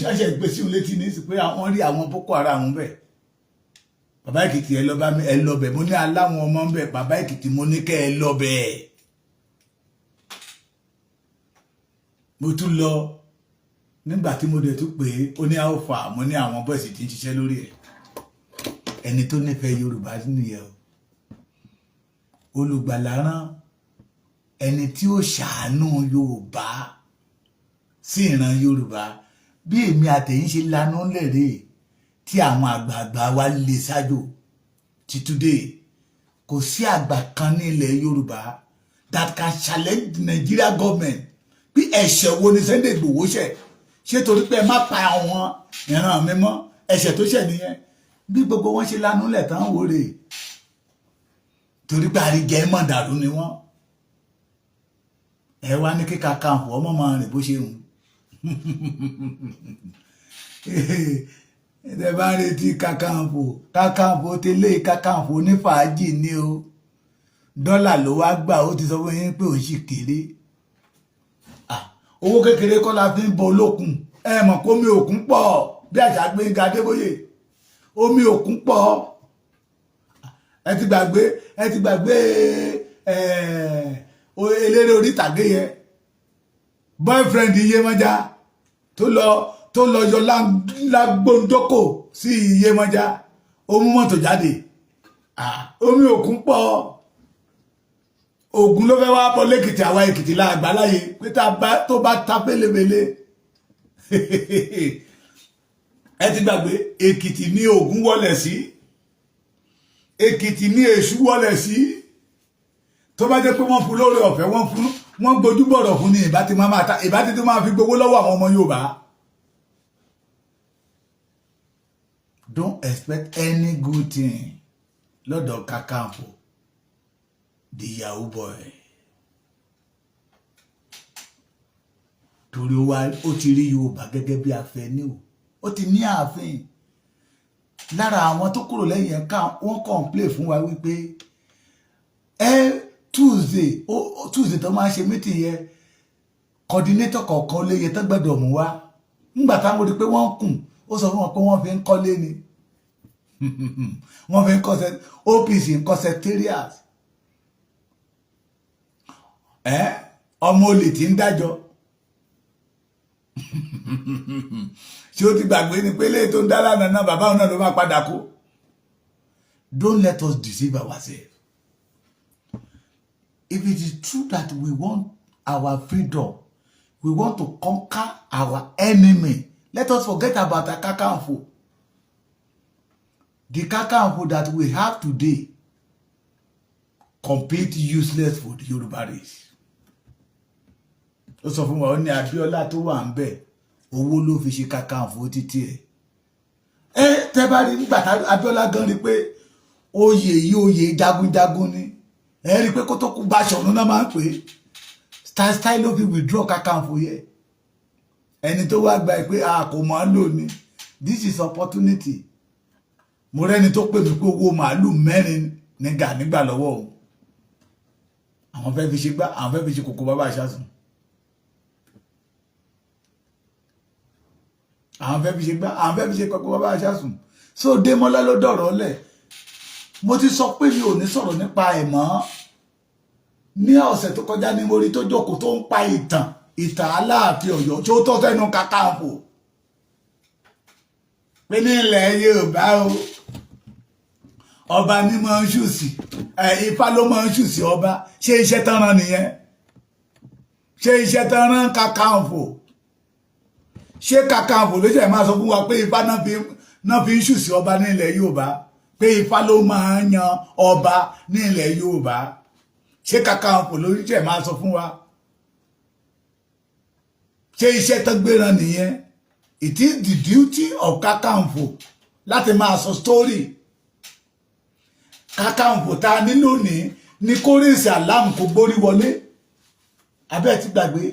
ṣẹ̀ṣẹ̀ gbé sí òun létí ní pé wọ́n rí àwọn Boko Haram bẹ̀. Bàbá Èkìtì ẹ lọ bẹ̀ mo ní aláwọn ọmọ ń bẹ̀ bàbá Èkìtì mo ní kẹ́ ẹ lọ bẹ̀. Mo tún lọ nígbà tí mo dẹ̀ tún pé ó ní àwòfà mo ní àwọn bọ́ọ̀sì tí ń ṣiṣẹ́ lórí ẹ̀. Ẹni tó nífẹ̀ẹ́ Yorùbá nìyẹn o. Olùgbàlà rán ẹni tí ó ṣàánú Yorùbá sí ìran Yorùbá bí èmi àtẹ̀yìn ṣe lanú lẹ̀rẹ̀ tí àwọn àgbààgbà wa lè ṣáájò ti today kò sí àgbà kan ní ilẹ̀ Yorùbá that can challenge the Nigeria government bí ẹ̀ṣẹ̀ wo ni Sunday Igboho ṣẹ̀ ṣé torí pé ẹ má pa àwọn ìran mi mọ́ ẹ̀ṣẹ̀ tó ṣẹ̀ nìyẹn bí gbogbo wọn ṣe lanú lẹ̀ tán wò rè torí pé àríjẹ mọ̀ dàrú ni wọ́n ẹ wá ní kíkà kàǹfù ọmọ máa rìn bó ṣe hùn ẹ bá ń retí kàkàǹfò tẹ́lẹ̀ kàkàǹfò onífàájì ni o dọ́là ló wá gbà ó ti sọ fún yín pé òun sì kéré owó kékeré kọ́ la fi ń bọ olókun ẹ mọ̀ kó omi òkun pọ̀ bí àṣà Gbénga Adébóyè omi òkun pọ̀ ẹ ti gbàgbé eléré orí ìtàgé yẹn boyfriend Iyemọja tó lọ yọ lágbóńdókò sí Iyemọja ó mú mọ́tò jáde omi òkun pọ̀ Ògùn ló fẹ́ wá bọ́ lẹ́kìtì àwa Èkìtì láàgbá láyé pé tó bá ta pélébélé ẹ ti gbàgbé Èkìtì ní Ògùn wọlẹ̀ sí Èkìtì ní Èṣù wọlẹ̀ sí tó bá jẹ́ pé wọ́n fún lórí ọ̀fẹ́ wọ́n gbójú bọ̀rọ̀ fún ní ìbátí tó máa fi gbowó lọ́wọ́ àwọn ọmọ Yorùbá. Don't expect any good thing lọ́dọ̀ Kakanfò the yahoo boy torí ó ti rí Yorùbá gẹ́gẹ́ bí afẹ́ni ó ti ní ààfin lára àwọn tó kúrò lẹ́yìn ẹ̀ka wọ́n complain fún wa wípé Tuesday tó máa ṣe meeting yẹn coordinator kọ̀ọ̀kan léye tó gbọ́dọ̀ mú wá nígbà táwọn rí pé wọ́n kùn ó sọ fún wọn pé wọ́n fi ń kọ́lé ni wọ́n fi ń kọ́ OPC ń kọ́ secretariat ọmọ olè tí ń dájọ́ ṣé ó ti gbàgbé ni pé léè tó ń dá lánàá náà bàbá òun náà ló máa padà kú. Don't let us deceive ourselves. If it is true that we want our freedom, we want to conquer our enemy, let us forget about the Kakanfò. The Kakanfò that we have today, complete useless for the Yoruba race. Ó sọ fún wa ó ní Abíọ́lá tó wà ń bẹ̀ owó ló fi ṣe Kakanfò títí ẹ̀. Tẹ́ bá rí nígbà tá Abíọ́lá gan rí pé oyè yìí oyè jagunjagun ni ẹ rí pé kó tó kú Báṣọ̀run náà máa ń pè style ló fi withdraw Kakanfò yẹ ẹni tó wá gba pé a kò máa lò ní this is opportunity. Mo rẹ́ni tó pè mí pé owó màálù 4 ní Gani gbà lọ́wọ́ òun àwọn fẹ́ fi ṣe gbá àwọn fẹ́ fi ṣe kòkó bàbá Àṣàsùn àwọn fẹ́ fi ṣe gbá àwọn fẹ́ fi ṣe kòkó bàbá Àṣàsùn so Démọ́lá ló dọ̀rọ̀ lẹ̀ mo ti sọ pé mi ò ní sọ̀rọ̀ nípa ẹ̀ mọ́ ní ọ̀sẹ̀ tó kọjá ní mo rí tó jókòó tó ń pa ìtàn Aláàfin Ọ̀yọ́ tí ó tọ́ sẹ́nu Kakanfò pé ní ilẹ̀ Yorùbá o ọba ní máa ń ṣùsì Ifá ló máa ń ṣùsì ọba ṣé iṣẹ́ tán rán nìyẹn ṣé iṣẹ́ tán rán Kakanfò ṣé Kakanfò ló ṣe máa sọ fún wa pé Ifá náà fi ń ṣùsì ọba ní ilẹ̀ Yorùbá pé Ifá ló máa ń yan ọba ní ilẹ̀ Yorùbá ṣé Kakanfò ló ṣe máa sọ fún wa ṣé iṣẹ́ tán gbéra nìyẹn. It is the duty of Kakanfò láti máa sọ story. Kakanfò tá a ní lónìí ní kórèsì aláàmù kò gbórí wọlé abẹ́ ti gbàgbé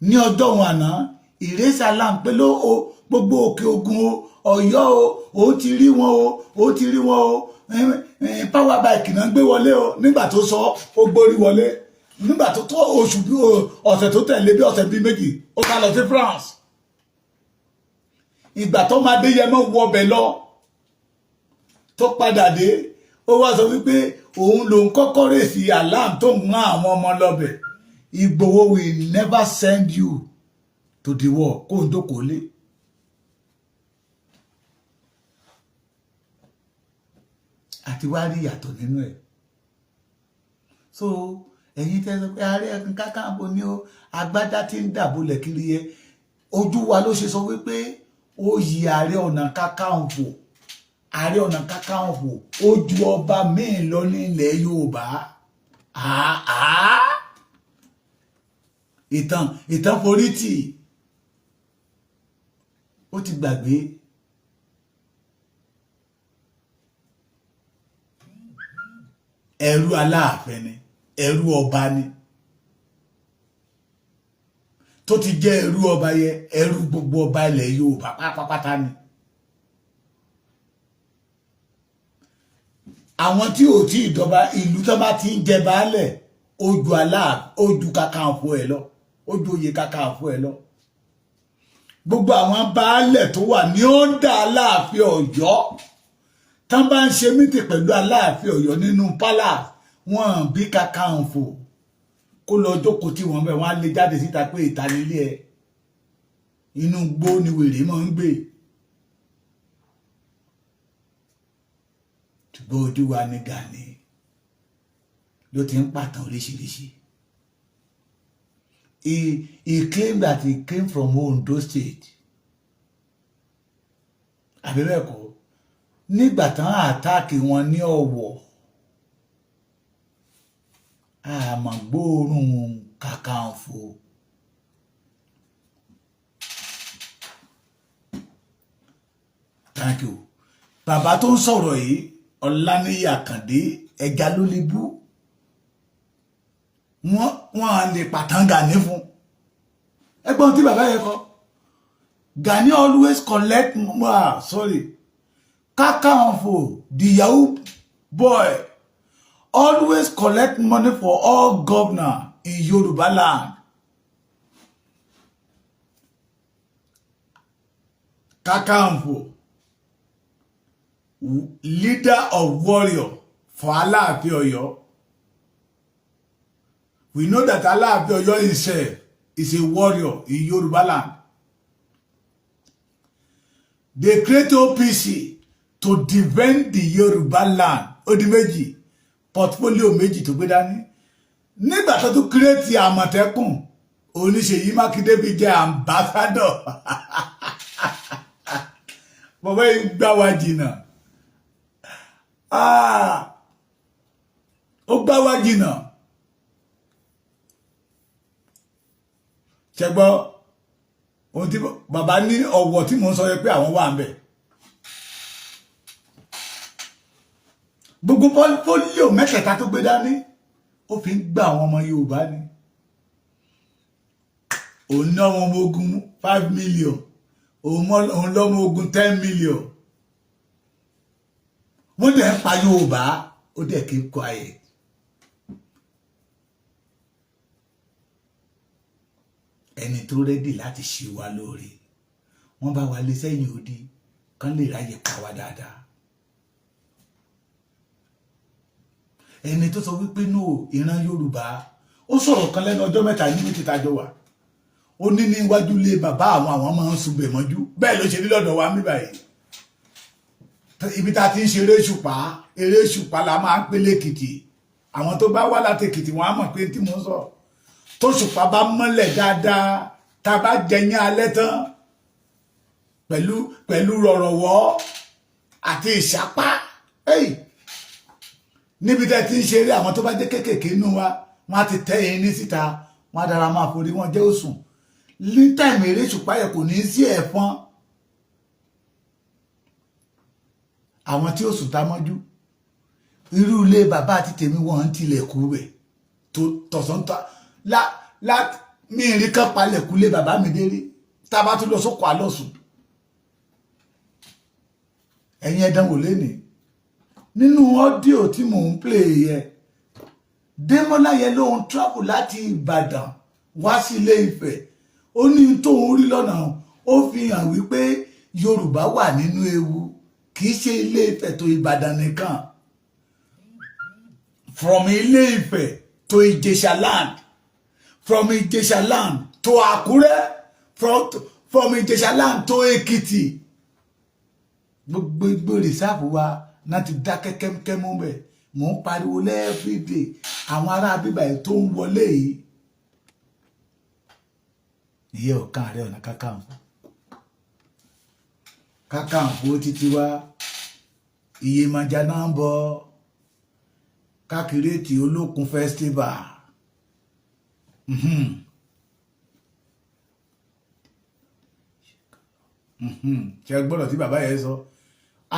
ní ọjọ́ wọn àná ìrẹsì aláàmù pé ló o gbogbo òkè ogun o Ọ̀yọ́ o ti rí wọn o ti rí wọn o power bike náà gbé wọlé o nígbà tó sọ ó gbórí wọlé nígbà tó tó oṣù bí ọ̀sẹ̀ tó tẹ̀lé bí ọ̀sẹ̀ bí méjì ó ká lọ sí France ìgbà tó máa dé Yẹmọ wọ ọbẹ̀ lọ tó padà dé ó wá sọ wípé òun lòun kọ́kọ́ rèsì alarm tó ń rán àwọn ọmọ lọ́bẹ̀ Ìgbòho will never send you to the war kó ń dókòó lé. Àti wá rí ìyàtọ̀ nínú ẹ̀ so ẹ̀yin tẹ́ sọ pé Ààrẹ Kakanfò ní o agbádá tí ń dàbólẹ̀ kiri yẹ ojú wa ló ṣe sọ wípé ó yí Ààrẹ Ọ̀nà Kakanfò Ààrẹ Ọ̀nà Kakanfò ó ju ọba míì lọ ní ilẹ̀ Yorùbá ìtàn forítì ó ti gbàgbé ẹrú Aláàfin ni ẹrú ọba ni tó ti jẹ́ ẹrú ọba yẹ ẹrú gbogbo ọba ilẹ̀ Yorùbá pátápátá ni. Àwọn tí ò tí ìjọba ìlú tó bá ti ń jẹ baálẹ̀ ojú ojú Kakanfò ẹ̀ lọ ojú oyè Kakanfò ẹ̀ lọ gbogbo àwọn baálẹ̀ tó wà ní ọ̀ndà Aláàfin Ọ̀yọ́ tán bá ń ṣe mítì pẹ̀lú Aláàfin Ọ̀yọ́ nínú palace wọn bí Kakanfò kó lọ jókòó tí wọn bẹ̀ wọ́n á lè jáde síta pé ìtanilé ẹ̀ inú gbó ni wèrè máa ń gbé. Ṣùgbọ́n ojú wa ní Gani ló ti ń pàtàn oríṣiríṣi. He claimed that he came from Ondo State. Àbẹ̀rẹ̀kọ́ nígbà tán àtáàkì wọn ní Ọ̀wọ̀ àmọ́ gbóòórùn Kakanfò. Thank you. Bàbá tó ń sọ̀rọ̀ yìí Ọláníyì Àkàndé ẹja ló lè bú wọ́n lè pàtàn Gani fún ẹgbọ́n tí bàbá yẹ kọ Gani always collect Kakanfò the Yahoo boy always collect money for all governor in Yoruba land. Kakanfò leader of warrior for Aláàfin Ọ̀yọ́. We know that Aláàfin Ọ̀yọ́ himself is a warrior in Yoruba land. They create OPC to defend the Yoruba land. Ó di méjì, portfolio méjì tó gbé dání. Nígbà tó tún create Àmọ̀tẹ́kùn, Ṣèyí Mákindé bí jẹ́ ambassador. Bàbá yìí gbá wa jìnnà. Ó gbá wa jìnnà. Ṣẹgbọ́ ohun tí bàbá ní Ọ̀wọ̀ tí mo ń sọ yẹ pé àwọn wà ń bẹ̀. Gbogbo pọ́líò mẹ́tẹ̀ẹ̀ta tó gbé dání ó fi ń gbà àwọn ọmọ Yorùbá ni. Òun ná àwọn ọmọ ogun 5 million. Òun lọ́mọ ogun 10 million. Wọ́n dẹ̀ ń pa Yorùbá ó dẹ̀ keep quiet. Ẹni tó rẹ́dì láti ṣe wa lóore wọ́n bá wa lé sẹ́yìn odi kán lè ráyè pa wá dáadáa. Ẹni tó sọ wípé no ìran Yorùbá ó sọ̀rọ̀ kan lẹ́nu ọjọ́ mẹ́ta níbi tí tajọ wà ó ní níwájú lé bàbá àwọn máa ń sunbẹ̀ mọ́jú bẹ́ẹ̀ ló ṣe ní lọ́dọ̀ wa mí báyìí. Ibi tá ti ń ṣe eré ṣùpá la máa ń pè lẹ́kìtì àwọn tó bá wá láti Èkìtì wọn á mọ̀ pé tí mo ń sọ tó ṣùpá bá mọ́lẹ̀ dáadáa tá a bá jẹyàn alẹ́ tán pẹ̀lú rọ̀rọ̀wọ́ àti ìṣápá níbi tẹ́ ti ń ṣeré àwọn tó bá jẹ́ kéékèèké inú wa wọ́n á ti tẹ́ ẹyin ní síta wọ́n á dára máa forí wọn jẹ́ òsùn ní táìmù eré ṣùpá yẹ kò ní sí ẹ̀fọn àwọn tí ó sùn tá mọ́jú irú ilé bàbá àti tèmi wọ́n ń tilẹ̀kùn rẹ̀ tó tọ̀sán mi rí kán palẹ̀kùn lé bàbá mi dérí tá a bá tún lọ sóko àlọ́sùn ẹ̀yin ẹ̀dánwò lénìí nínú ọ́díò tí mò ń play yẹ Démọ́lá yẹn lóun travel láti Ìbàdàn wá sí Ilé Ifẹ̀ ó ní tóun rí lọ́nà ó fi hàn wípé Yorùbá wà nínú ewu kì í ṣe Ilé Ifẹ̀ tó Ìbàdàn nìkan from Ilé Ifẹ̀ to Ìjẹ̀ṣà land from Ìjẹ̀ṣà land to Àkúrẹ́ from Ìjẹ̀ṣà land to Èkìtì gbogbo rìsáàfù wa náà ti dákẹ́ kẹ́mkẹ́ mú bẹ̀ mò ń pariwo everyday àwọn ará bíbà yìí tó ń wọlé yìí ìyẹ́ ọ̀kan Ààrẹ Ọ̀nà Kakanfò títí wá Iyèmọ̀já náà ń bọ̀ kákìrètì Olókun festival ṣe gbọ́dọ̀ tí bàbá yẹn sọ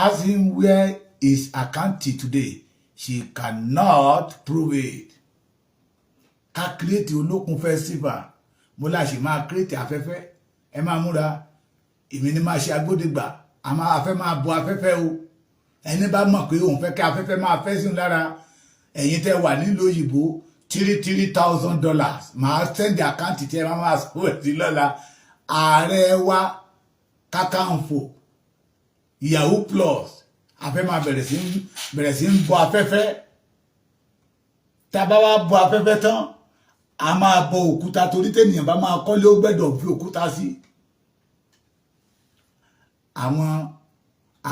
as in where is Akanti today she cannot prove it ká kírètì Olókun festival mo láṣẹ máa kírètì afẹ́fẹ́ ẹ máa múra èmi ni máa ṣe agbódegbà a máa fẹ́ máa bọ afẹ́fẹ́ o ẹni bá mọ̀ pé òun fẹ́ kí afẹ́fẹ́ máa fẹ́ sí lára ẹ̀yin tẹ́ wà nílùú òyìnbó $3,000 máa sẹ́ndì àkáǹtì tí ẹ máa sọ sí lọ́la Ààrẹ wa Kakanfò Yahoo Plus afẹ́ máa bẹ̀rẹ̀ sí ń bọ afẹ́fẹ́ tá a bá wá bọ afẹ́fẹ́ tán a máa bọ òkúta torí tẹ́nìyàn bá máa kọ́lé ó gbẹ́dọ̀ fi òkúta sí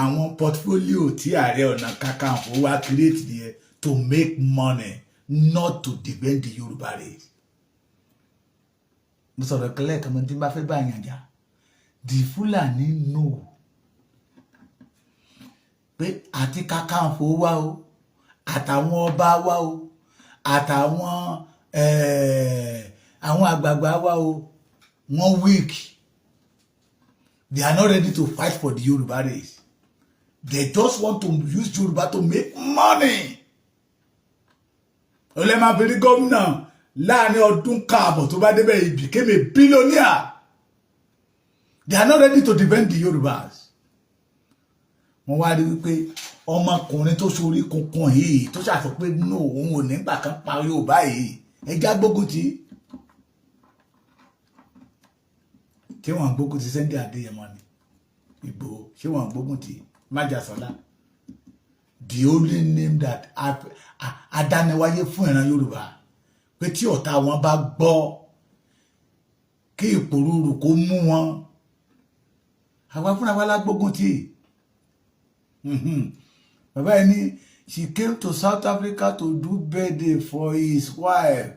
àwọn portfolio tí Ààrẹ Ọ̀nà Kakanfò wá create nìyẹn to make money not to defend the Yorùbá race mo sọ̀rọ̀ kẹlẹ́ kan mo ti bá fẹ́ bá yàn jà the Fúlàní know pé àti Kakanfò wá o àtàwọn ọba wá o àtàwọn àwọn àgbààgbà wá o wọ́n weak they are not ready to fight for the Yorùbá race they just want to use Yorùbá to make money ó lè máa fi rí gómìnà láàrin ọdún káàbọ̀ tó bá débẹ̀ he became a billionaire they are not ready to defend the Yorùbás wọ́n wá rí wípé ọmọkùnrin tó sorí kunkun yìí tó ṣàṣọ pé no òun ò nígbà kan pa Yorùbá yìí ẹjá gbógun tí wọ́n gbógun ti Sunday Adéyẹmọ ni Ìgbòho ṣé wọ́n gbógun ti Májàsọ́lá the only name that adániwáyé fún ìran Yorùbá pé tí ọ̀tá wọn bá gbọ́ kí ìpòrúurú kó mú wọn àwa fúnra wa lágbógun tí bàbá yẹn ní she came to South Africa to do birthday for his wife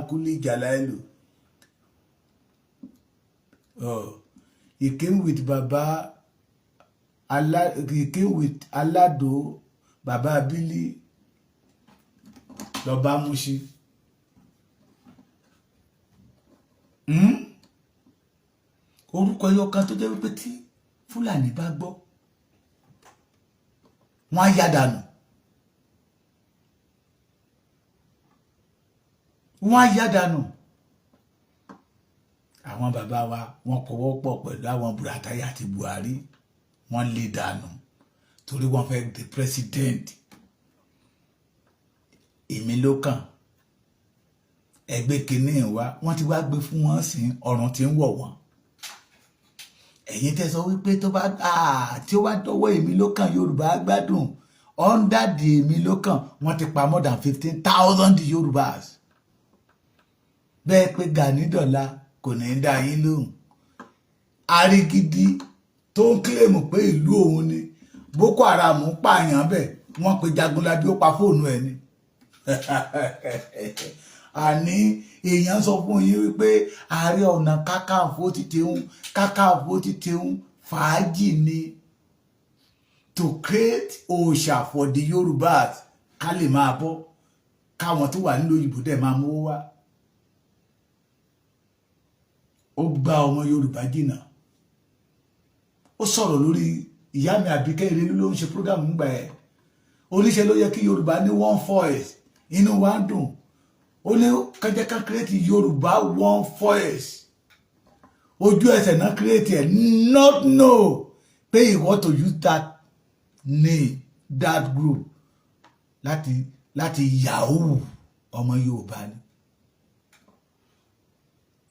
Kuli Jalailu. He came with Baba he came with Alado Baba Billy Lọba Mushi. Orúkọ ẹyọ kan tó jẹ́ wípé tí Fúlàní bá gbọ́ wọ́n á yá dànù àwọn bàbá wa wọ́n pọ̀wọ́pọ̀ pẹ̀lú àwọn Buratai àti Buhari wọ́n lé dànù torí wọ́n fẹ́ di president èmi ló kàn ẹgbẹ́ kìíní wa wọ́n ti wá gbé fún wọn sí ọ̀run tí ń wọ̀ wọ́n ẹ̀yin tẹ́ sọ wípé tí ó bá dọ́wọ́ èmi ló kàn Yorùbá gbádùn under the èmi ló kàn wọ́n ti pa more than 15,000 Yorùbás bẹ́ẹ̀ pé Gani dọ̀la kò ní dá yín lóhùn Arigidi tó ń kílèmù pé ìlú òun ni Boko Haram pààyàn bẹ́ẹ̀ wọ́n pe Jagunlabi ó pa fóònù ẹ̀ ni àní èèyàn sọ fún yín wípé Ààrẹ Ọ̀nà Kakanfò ti tẹun fàájì ni to create òòṣà for the Yorùbás ká lè máa bọ́ káwọn tó wà nílùú òyìnbó dẹ̀ máa mówó wá ó gba ọmọ Yorùbá jìnnà ó sọ̀rọ̀ lórí ìyá mi Àbíkẹ́ Ìrẹ̀lú ló ń ṣe program ńgbà ẹ̀ oníṣẹ́ ló yẹ kí Yorùbá ní one voice inú wa dùn ó ní kájẹ́ká create Yorùbá one voice ojú ẹsẹ̀ náà create ẹ̀ not know pé he want to use that name that group láti yahoo ọmọ Yorùbá ni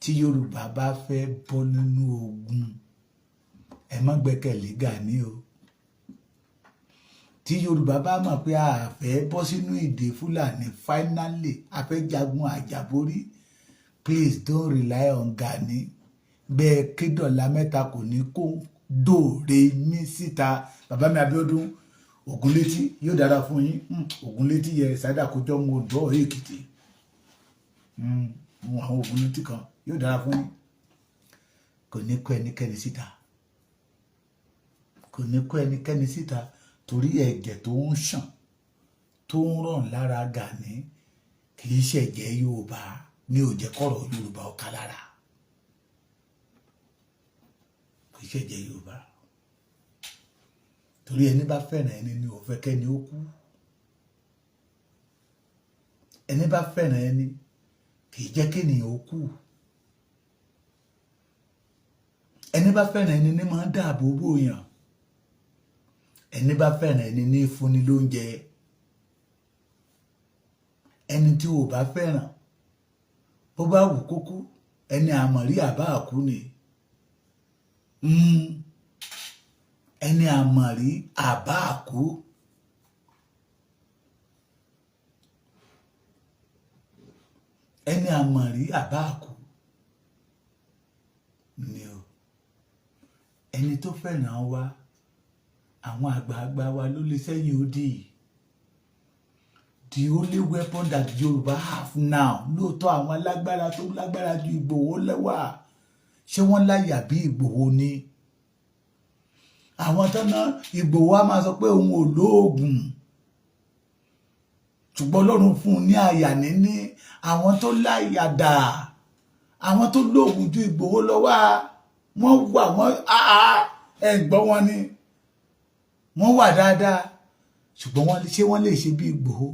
tí Yorùbá bá fẹ́ bọ́ nínú ogun ẹ má gbẹ́kẹ̀lé Gani o tí Yorùbá bá mọ̀ pé a fẹ́ bọ́ sínú ìdè Fúlàní finally a fẹ́ jagun àjàborí please don't rely on Gani bẹ́ẹ̀ kédọ̀lá mẹ́ta kò ní kó dòre mí síta bàbá mi Abíọ́dún Ògúnlétí yóò dára fún yín Ògúnlétí yẹ sádà kójọ́ mo dọ́ Èkìtì àwọn Ògúnlétí kan yóò dára fún yín kò ní kó ẹnikẹ́ni síta kò ní kó ẹnikẹ́ni síta torí ẹ̀jẹ̀ tó ń ṣàn tó ń ràn lára Gani kì í ṣẹ̀jẹ̀ Yorùbá ní ó jẹ́ kọ́rọ̀ Yorùbá ó ká lára kì í ṣẹ̀jẹ̀ Yorùbá torí ẹni bá fẹ́ràn ẹni ni ò fẹ́ kẹ́ni ó kú ẹni bá fẹ́ràn ẹni kì í jẹ́ kéèyàn ó kú ẹni bá fẹ́ràn ẹni ní máa ń dáàbò bò yàn ẹni bá fẹ́ràn ẹni ní fúnni lóúnjẹ ẹni tí ò bá fẹ́ràn bó bá wù kókó ẹni àmọ̀rí àbá àkú ni ẹni àmọ̀rí àbá àkú ẹni àmọ̀rí àbá àkú ni o ẹni tó fẹ́ràn wa àwọn àgbààgbà wa ló lè sẹ́yìn odi the only weapon that Yorùbá have now lóòótọ́ àwọn alágbára tó lágbára ju Ìgbòho lẹ́wà ṣé wọ́n láyà bí Ìgbòho ni àwọn tọ́nà Ìgbòho á máa sọ pé òun ò lóògùn ṣùgbọ́n Ọlọ́run fún un ní àyà níní àwọn tó láyà dà àwọn tó lóògùn ju Ìgbòho lọ wá wọ́n wà wọ́n ẹ̀gbọ́n wọn ni wọ́n wà dáadáa ṣùgbọ́n wọ́n lè ṣe bí Ìgbòho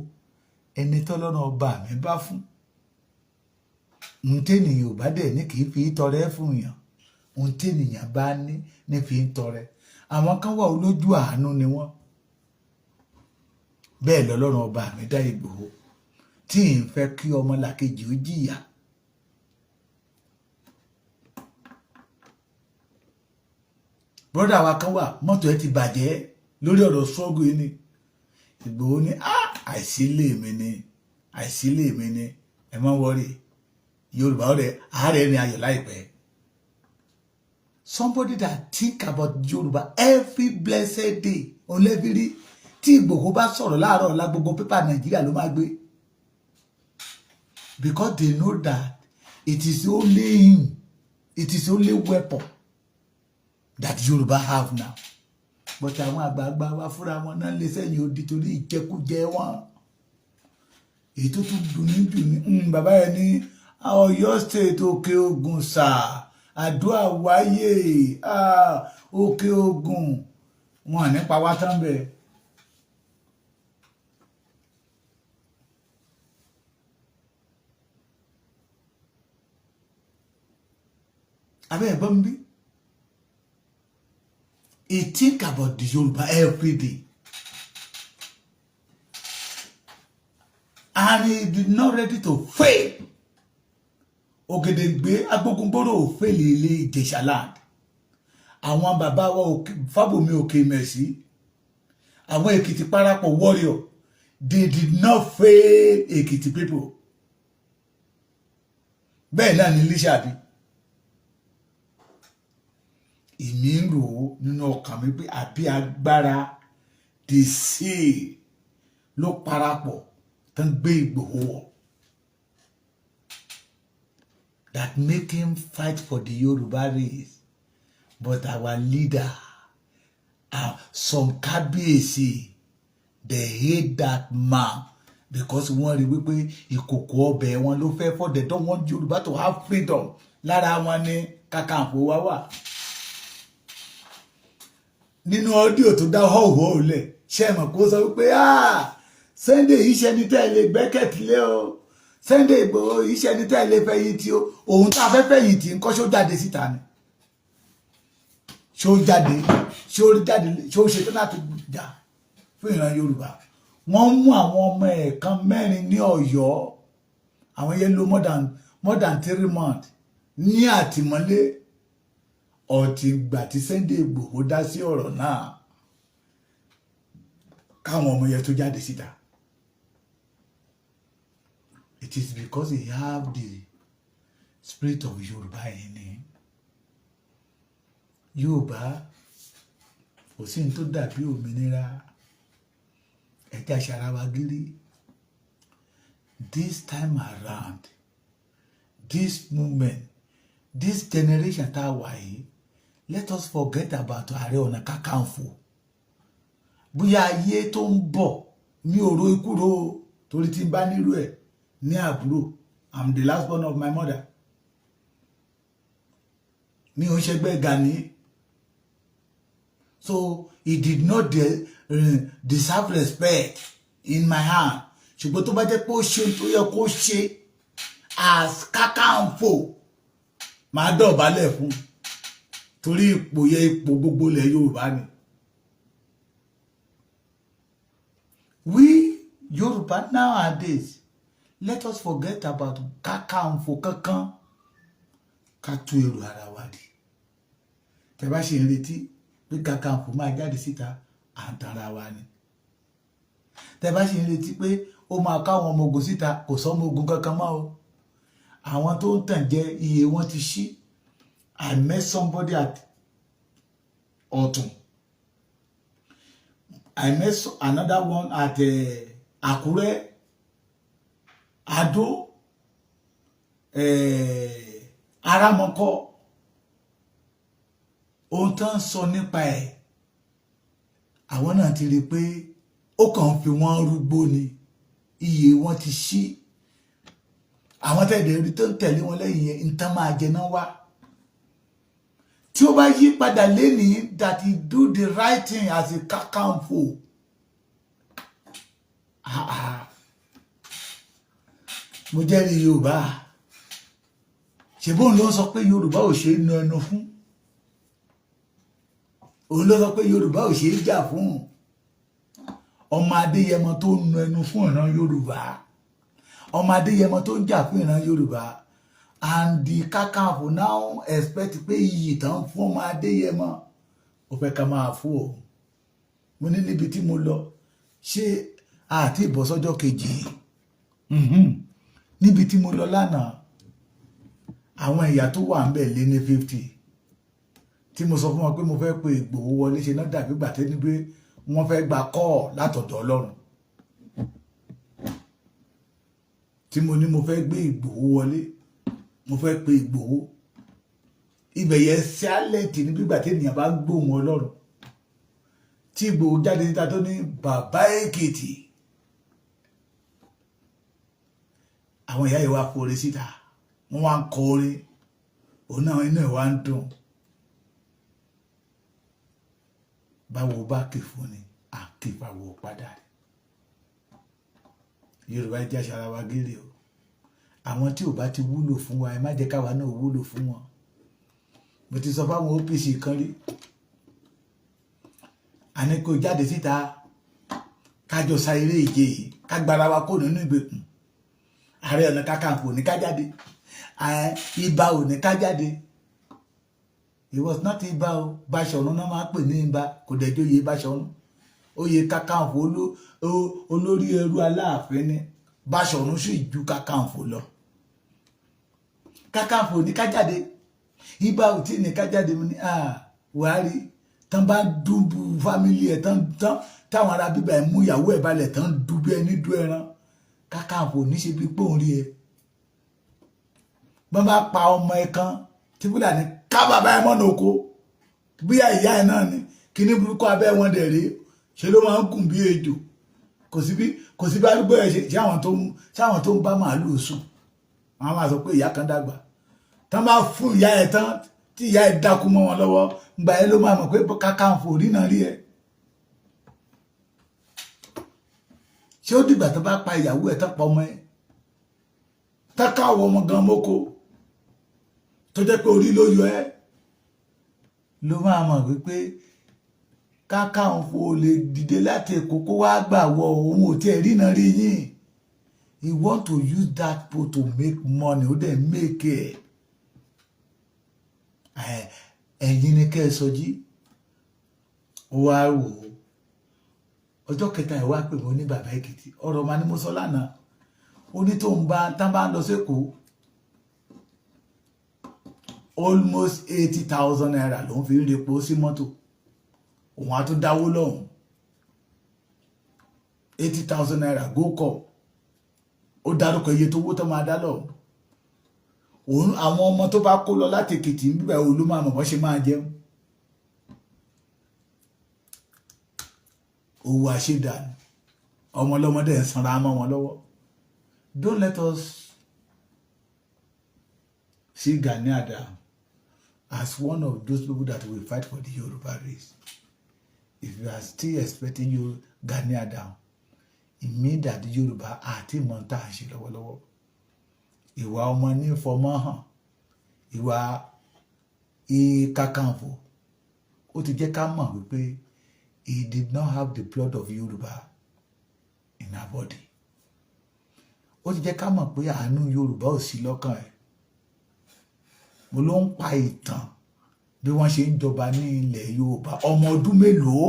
ẹni tọ́lọ́run ọba mi bá fún ohun tẹ́nìyàn ò bá dẹ̀ ní kì í fi tọrẹ fún yàn ohun tẹ́nìyàn bá ní fi ń tọrẹ àwọn kan wà olójú àánú ni wọ́n bẹ́ẹ̀ lọ́lọ́run ọba mi dá Ìgbòho tí ì ń fẹ́ kí ọmọlàkejì ó jìyà brọ́dà wa kan wà mọ́tò ẹ ti bàjẹ́ lórí ọ̀rọ̀ ṣọ́ọ̀gù yìí ni Ìgbòho ní àìsílẹ̀ mi ni ẹ má wọrí Yorùbá ọ̀rẹ́ ààrẹ ní ayọ̀ láìpẹ́ somebody that think about Yorùbá every blessed day olẹ́bírí tí Ìgbòho bá sọ̀rọ̀ láàárọ̀ ọ̀la gbogbo pépà Nàìjíríà ló máa gbé because they know that it is only him it is only weapon that Yorùbá have now but àwọn àgbààgbà wa fúnra wọn náà lè sẹ́yìn odi torí ìjẹkújẹ wọn èyí tó tún dùn ní bàbá yẹn ní Ọ̀yọ́ state Òkè Ògùn sà àdúrà wáyé Òkè Ògùn wọn nípa wá tán bẹ́ẹ̀. abẹ́ ẹ̀gbọ́n mi bí he think about the Yoruba every day and he is not ready to fail Ògèdèngbé Agbógungbòrò fail ilé Ìjẹ̀ṣà land àwọn bàbá wa Fábùnmí Òkèmẹ̀sí àwọn Èkìtì Parapọ̀ warrior they did not fail Èkìtì people bẹ́ẹ̀ náà ní Lísàbí ìmí ń rò ó nínú ọkàn mi pé àbí agbára the sea ló parapọ̀ tó ń gbé Ìgbòho wọ̀ that make him fight for the Yoruba race but our leader some kábíyèsí they hate that man because wọ́n rí wípé ìkòkò ọbẹ̀ wọn ló fẹ́ for they don't want Yoruba to have freedom lára wọn ní Kakanfò wá wà. nínú ọ́díò tó dá họ́ọ̀họ́ lẹ̀ ṣe mọ̀ kó sọ wípé Sunday yìí ṣe ní tẹ́lẹ̀ gbẹ́kẹ̀lé o Sunday Igboho yìí ṣe ní tẹ́lẹ̀ fẹ̀yìntì o òun tá a fẹ́ fẹ̀yìntì nǹkan ṣó jáde síta ni ṣó ṣe tó láti jà fún ìran Yorùbá wọ́n mú àwọn ọmọ ẹ̀ kan mẹ́rin ní Ọ̀yọ́ àwọn yẹn lò more than 3 months ní àtìmọ́lé ọtí ìgbà tí Sunday Igboho dá sí ọ̀rọ̀ náà káwọn ọmọ yẹn tó jáde síta. It is because he have the spirit of Yorùbá in him. Yorùbá kò sí ní tó dàbí òmìnira ẹ̀jẹ̀ àṣàrà wa gírí. This time around, this movement, this generation tá a wà yìí, let us forget about Ààrẹ Ọ̀nà Kakanfò. Bóyá ayé tó ń bọ̀ ní òró ikúrò torí tí ń bá nílò ẹ̀ ní àbúrò. I'm the last born of my mother. Mi ò ṣẹgbẹ́ Gani. So he did not deserve respect in my hand. Ṣùgbọ́n tó bá jẹ́ pé ó ṣe tó yẹ kó ṣe as Kakanfò máa dọ̀bálẹ̀ fún torí ipò yẹ ipò gbogbo ilẹ̀ Yorùbá ni. We Yorùbá nowadays, let us forget about Kakanfò kankan ká tú èrò ara wa di. Tẹ́ bá ṣe ń retí pé Kakanfò máa jáde síta à ń tanra wa ni. Tẹ́ bá ṣe ń retí pé ó máa káwọn ọmọ ogun síta kò sọ ọmọ ogun kankan mọ́ o. Àwọn tó ń tàn jẹ iye wọn ti ṣí. I met somebody at Ọ̀tún. I met another one at Àkúrẹ́, Adó, Aramọ́kọ́. Ohun tó ń sọ nípa ẹ̀ àwọn náà ti rí pé ó kàn fi wọ́n rúgbó ni iye wọn ti ṣí. Àwọn tẹ̀lé rí tó ń tẹ̀lé wọn lẹ́yìn yẹn ń tán máa jẹ náà wá. Tí ó bá yí padà lénìí that he do the right thing as a Kakanfò. Mo jẹ́rìí Yorùbá. Ṣèbóun ló sọ pé Yorùbá ò ṣe é nu ẹnu fún. Òun ló sọ pé Yorùbá ò ṣe é jà fún. Ọmọ Adéyẹmọ tó ń nu ẹnu fún ìran Yorùbá. Ọmọ Adéyẹmọ tó ń jà fún ìran Yorùbá. And the Kakanfò now expect pé iyì tán fún ọmọ Adéyẹmọ ó fẹ́ ká máa fún o. Mo ní níbi tí mo lọ ṣé àti ìbọ̀sọ́jọ́ kejì níbi tí mo lọ lánàá àwọn ìyá tó wà ń bẹ̀ lé ní 50 tí mo sọ fún wọn pé mo fẹ́ pe Ìgbòho wọlé ṣe náà dàbí gbà tẹ́ni pé wọ́n fẹ́ gba kọ́ọ̀ látọ̀dọ̀ Ọlọ́run tí mo ní mo fẹ́ gbé Ìgbòho wọlé mo fẹ́ pe Ìgbòho ibẹ̀ yẹn ṣálẹ̀tì ní gbígbà tí ènìyàn bá ń gbóhùn Ọlọ́run tí Ìgbòho jáde níta tó ní bàbá Èkìtì àwọn ìyá yìí wá forí síta wọ́n wá ń kọ orin òun náà inú ẹ̀ wá ń dùn báwo bá kì fún ni àkìfàwò padà Yorùbá jẹ́ aṣara wa gírí o àwọn tí ò bá ti wúlò fún wa ẹ má jẹ́ káwa náà wúlò fún wọn mo ti sọ fáwọn OPC kan rí àní kò jáde síta kájọ sa eré ìje yìí ká gbára wa kó nínú ìgbèkùn Ààrẹ Ọ̀nà Kakanfò ní ká jáde Ìbà ò ní ká jáde it was not Ìbà o Báṣọ̀run náà máa pè ní Ìbà kò dẹjọ́ yé Báṣọ̀run oyè Kakanfò olórí ẹrú Aláàfin ní Báṣọ̀run sì ju Kakanfò lọ Kakanfò ní ká jáde Ìbà ò tí ní ká jáde mo ní Buhari tán bá dúbú fámílì ẹ̀ tán táwọn ará bíbá ẹ̀ mú ìyàwó ẹ̀ balẹ̀ tán dúbú ẹni dú ẹran Kakanfò ní ṣe bí pòun rí ẹ bọ́n bá pa ọmọ ẹ kan tí Fúlàní ká bàbá ẹ mọ́nà oko bí ìyá ẹ náà ni kíní burúkú abẹ́ wọn dẹ̀ rí ṣe ló máa ń gùn bí ejò kò sí bí arúgbó ẹ ṣe àwọn tó ń bá màálù sùn àwọn máa sọ pé ìyá kan dàgbà tán bá fún ìyá ẹ tán tí ìyá ẹ̀ dákú mọ́ wọn lọ́wọ́ gbà ẹ́ ló máa mọ̀ pé Kakanfò rí náà rí ẹ. ṣé ó dìgbà tó bá pa ìyàwó ẹ̀ tán pa ọmọ ẹ̀ tán káwọ ọmọ gan mọ́kò tó jẹ́ pé orí ló yọ ẹ́ ló máa mọ̀ wípé Kakanfò lè dìde láti Èkó kó wá gbà wọ òun ò tiẹ̀ rí náà rí yín. He want to use that post to make money ó dẹ̀ make it. Ẹ̀yin ni kẹ́ ẹ sọ jí ó wá wò ó ọjọ́ kẹta ẹ̀ wá pè mọ́ ní bàbá Èkìtì ọ̀rọ̀ ma ni mo sọ lánàá ó ní tó ń bá tán bá ń lọ sékòó almost 80,000 naira ló ń fi ń repo sí mọ́tò òun á tún dáwó lọ́hùn 80,000 naira gókọ̀ ó dárúkọ iye tó wó tó máa dá lọ́hùn òun àwọn ọmọ tó bá kó lọ láti Èkìtì nígbà wo ló máa mọ̀ bọ́ ṣe máa jẹun owó àṣedànù ọmọ ọlọ́mọdé ń sanra mọ́ wọn lọ́wọ́. Don't let us see Gani Adams as one of those people that will fight for the Yoruba race. If you are still expecting you Gani Adams, it means that the Yoruba àti mọ̀ntà ṣe lọ́wọ́lọ́wọ́. Ìwà ọmọ ní fọmọ́ hàn ìwà Kakanfò ó ti jẹ́ ká mọ̀ wípé he did not have the blood of Yoruba in her body. Ó ti jẹ́ ká mọ̀ pé àánú Yorùbá ò sí lọ́kàn ẹ̀. Mo ló ń pa ìtàn bí wọ́n ṣe ń jọba ní ilẹ̀ Yorùbá ọmọ ọdún mélòó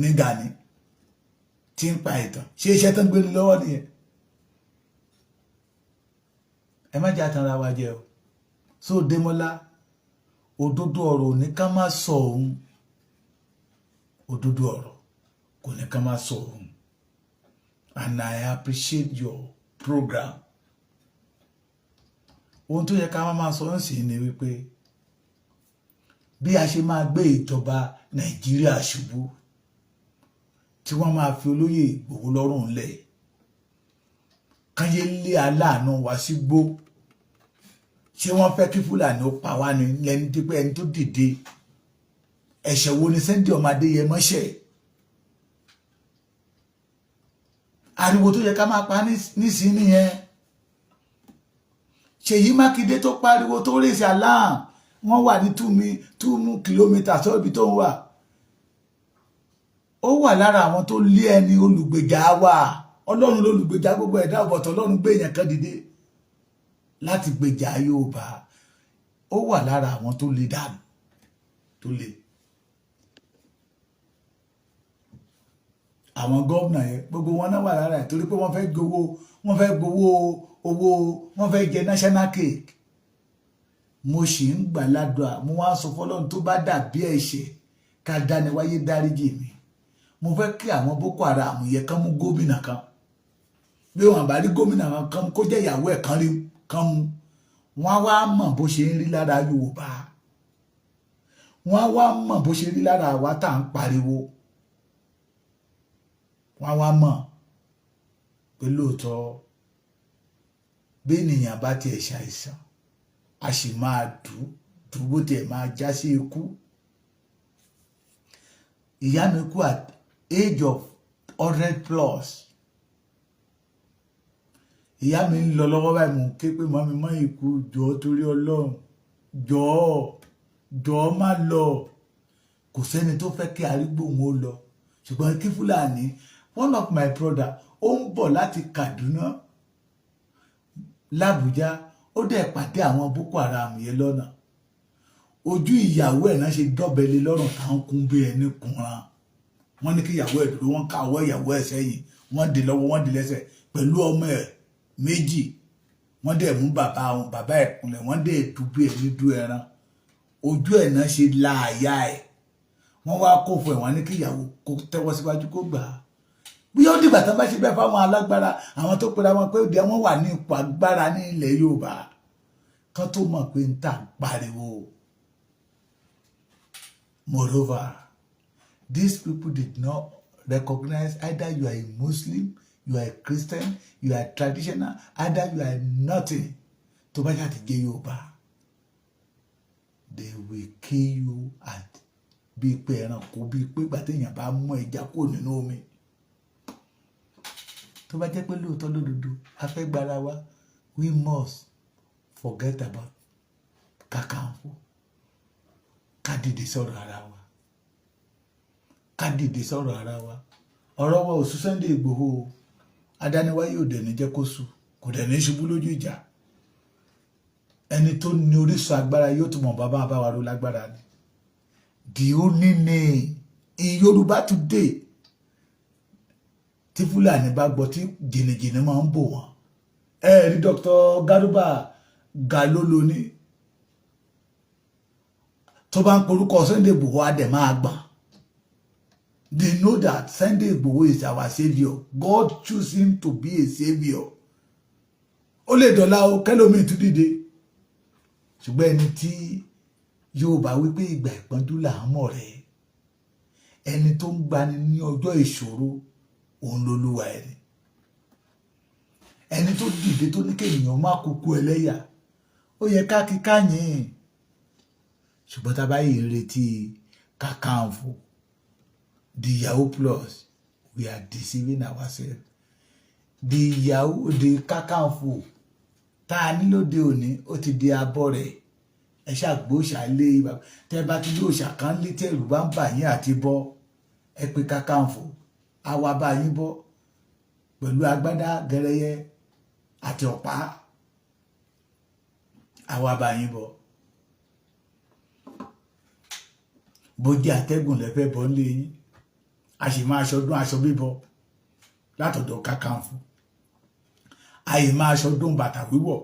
ní Gani tí ń pa ìtàn ṣé iṣẹ́ tó ń gbé lọ́wọ́ nìyẹn. Ẹ má jẹ́ àtàrà wa jẹ o. So Démọ́lá òdodo ọ̀rọ̀ ní ká má sọ òun òdodo ọ̀rọ̀ kò ní ká má sọ òun and I appreciate your program. Ohun tó yẹ ká máa sọ ń sìn ni wípé bí a ṣe máa gbé ìjọba Nàìjíríà ṣubú tí wọ́n máa fi olóyè Ìgbòho lọ́rùn lẹ̀ káyé lé aláàánú wá sí gbó ṣé wọ́n fẹ́ kí Fúlàní ó pa wá ní lẹ́ni dípẹ́ ẹni tó dìde ẹ̀ṣẹ̀ wo ni Sunday ọmọ Adéyẹmọ ṣẹ̀ ariwo tó yẹ ká máa pa nísìnyí nìyẹn. Ṣèyí Mákindé tó pariwo tó rèsì aláàm wọ́n wà ní 2 kìlómítà sọ́bí tó ń wà ó wà lára àwọn tó lé ẹni olùgbèjà wà Ọlọ́run lólùgbèjà gbogbo ẹ̀dá ọ̀bọ̀tọ̀ Ọlọ́run gbé èèyàn kan dìde láti gbèjà Yorùbá ó wà lára àwọn tó lé dànù tó lé àwọn gómìnà yẹn gbogbo wọn náà wà lára ẹ̀ torí pé wọ́n fẹ́ gbowó owó wọ́n fẹ́ jẹ national cake. Mo sì ń gbà ládùá mo wá sọ fọ́lọ́run tó bá dàbí ẹ̀ṣẹ̀ ká dáni wáyé dáríjì mi. Mo fẹ́ kí àwọn Boko Haram yẹ kán mú gómìnà kan bí wọn bá rí gómìnà kan kó jẹ́ ìyàwó ẹ̀ kan mú wọn wá mọ̀ bó ṣe ń rí lára Yorùbá wọn wá mọ̀ bó ṣe rí lára àwa tá à ń pariwo wọn wá mọ̀ pé lóòótọ́ bí ènìyàn bá tiẹ̀ ṣàìsàn a sì máa dùbò tiẹ̀ máa já sí ikú. Ìyá mi kú at age of 100+. Ìyá mi ń lọ lọ́wọ́ báyìí mò ń ké pé mọ́mí mọ́ ikú jọ̀ọ́ torí Ọlọ́run jọ̀ọ́ má lọ. Kò sẹ́ni tó fẹ́ kí arígbó òun ó lọ ṣùgbọ́n kí Fúlàní one of my brother ó ń bọ̀ láti Kaduna l'Abuja ó dẹ̀ pàdé àwọn Boko Haram yẹn lọ́nà ojú ìyàwó ẹ̀ náà ṣe dọ́bẹ̀lé lọ́rùn táwọn kún bí ẹni kùnran wọ́n ní kí ìyàwó ẹ̀ dúró wọ́n ká ọwọ́ ìyàwó ẹ̀ sẹ́yìn wọ́n dè lọ́wọ́ wọ́n dè lẹ́sẹ̀ pẹ̀lú ọmọ ẹ̀ méjì wọ́n dẹ̀ mú bàbá ẹ̀ kúnlẹ̀ wọ́n dẹ̀ dúbú ẹ̀ ní dú ẹran ojú ẹ̀ náà ṣe la àyà ẹ̀ wọ́n wá kó fún ẹ̀ wọ́n ní kí ìyàwó kó tẹ́wọ́ síwájú kó gbà á bí ó dìgbà tán bá ṣe bẹ́ẹ̀ fáwọn alágbára àwọn tó pera wọn pé òde wọn wà ní ipò agbára ní ilẹ̀ Yorùbá kan tó mọ̀ pé ń tà pariwo. Moreover, these people did not recognize either you are a Muslim, you are a Christian, you are traditional, either you are nothing. tó bá ṣàti jẹ́ Yorùbá they will kill you at bíi pé ẹranko bíi pé ìgbà téèyàn bá mú ẹja kúrò nínú omi tó bá jẹ́ pé lóòótọ́ lódodo a fẹ́ gbára wa we must forget about Kakanfò ká dìde sọ̀rọ̀ ara wa ká dìde sọ̀rọ̀ ara wa ọ̀rọ̀ wa ò sú Sunday Igboho adániwáyé ò dẹ̀ ní jẹ́ kó sú kò dẹ̀ ní ṣubú lójú ìjà ẹni tó ní orísun agbára yóò tún mọ̀ bàbá àbáwa ló lágbára ni the only name in Yorùbá today tí Fúlàní bá gbọ́ tí jìnnìjìnnì máa ń bò wọ́n rí Dr. Garuba Galolo ní tó bá ń porúkọ Sunday Igboho adẹ̀ máa gbà they know that Sunday Igboho is our saviour God choose him to be a saviour ó lè dọ̀la o kẹ́lómi tún dìde ṣùgbọ́n ẹni tí Yorùbá wípé ìgbà ìpọ́njú là ń mọ̀ rẹ̀ ẹni tó ń gbani ní ọjọ́ ìṣòro òun lolúwa ẹni tó dìde tó ní kéèyàn má kúkú ẹlẹ́yà ó yẹ ká kí káyìn ṣùgbọ́n tá a bá yìí retí Kakanfò the Yahoo plus we are deceiving ourselves the Kakanfò tá a ní lóde òní ó ti di abọ́ rẹ̀ ẹ ṣàgbóṣà lé ibà tẹ bá ti lóòṣà kan lé tẹrù bá ń bà yín àti bọ́ ẹ pé Kakanfò àwa bá yín bọ́ pẹ̀lú agbádá gẹrẹyẹ àti ọ̀pá àwa bá yín bọ́ bójú àtẹ́gùn lẹ́fẹ́ bọ́ lé yín a sì máa ṣọdún aṣọ bíbọ látọ̀dọ̀ Kakanfò àyè máa ṣọdún bàtà wíwọ̀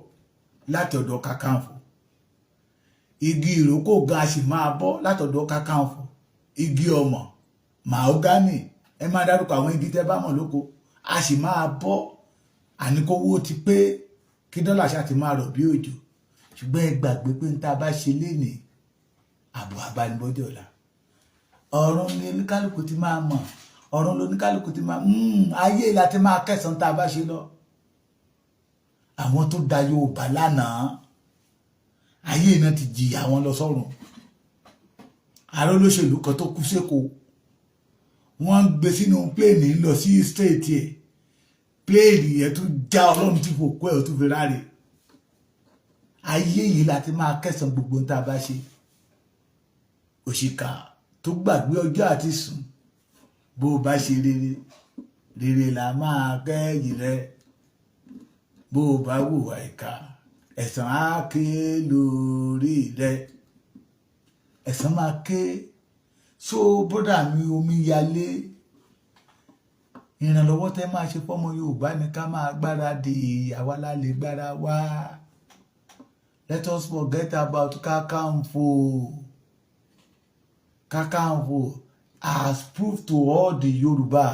látọ̀dọ̀ Kakanfò igi ìrókò gan a sì máa bọ́ látọ̀dọ̀ Kakanfò igi ọmọ mahogany ẹ máa dárúkọ àwọn igi tẹ́ bá mọ̀ lóko a sì máa bọ́ àníkówó ti pé kí dọ́là ṣáà ti máa rọ̀ bí òjò ṣùgbọ́n ẹ gbàgbé pé n tá a bá ṣe lénìí àbọ̀ abánibọ́jọ́ ọ̀la ọ̀run ni oníkálukú ti máa mọ̀ ọ̀run ni oníkálukú ti máa ayé la ti máa kẹsàn-án tá a bá ṣe lọ àwọn tó da Yorùbá lánàá ayé náà ti jìyà wọn lọ sọ́run ààrẹ olóṣèlú kan tó kú sékòó wọ́n ń gbé sínú pléènì lọ sí stéètì ẹ̀ pléènì yẹn tún já Ọlọ́run tí kò kó ẹ̀ tó fi ráre ayé yìí láti máa kẹsàn gbogbo tá a bá ṣe òṣìkà tó gbàgbé ọjọ́ àti sùn bó o bá ṣe rere rere là máa kẹ́yìn rẹ bó o bá hùwà ìkà ẹ̀san á ké lórí rẹ ẹ̀san máa ké so bọ́dà mi omi yalé ìrànlọ́wọ́ tẹ́ máa ṣe fọ́mọ Yorùbá ní ká máa gbáradì àwa la lè gbára wá let us forget about Kakanfò Kakanfò has proved to all the Yoruba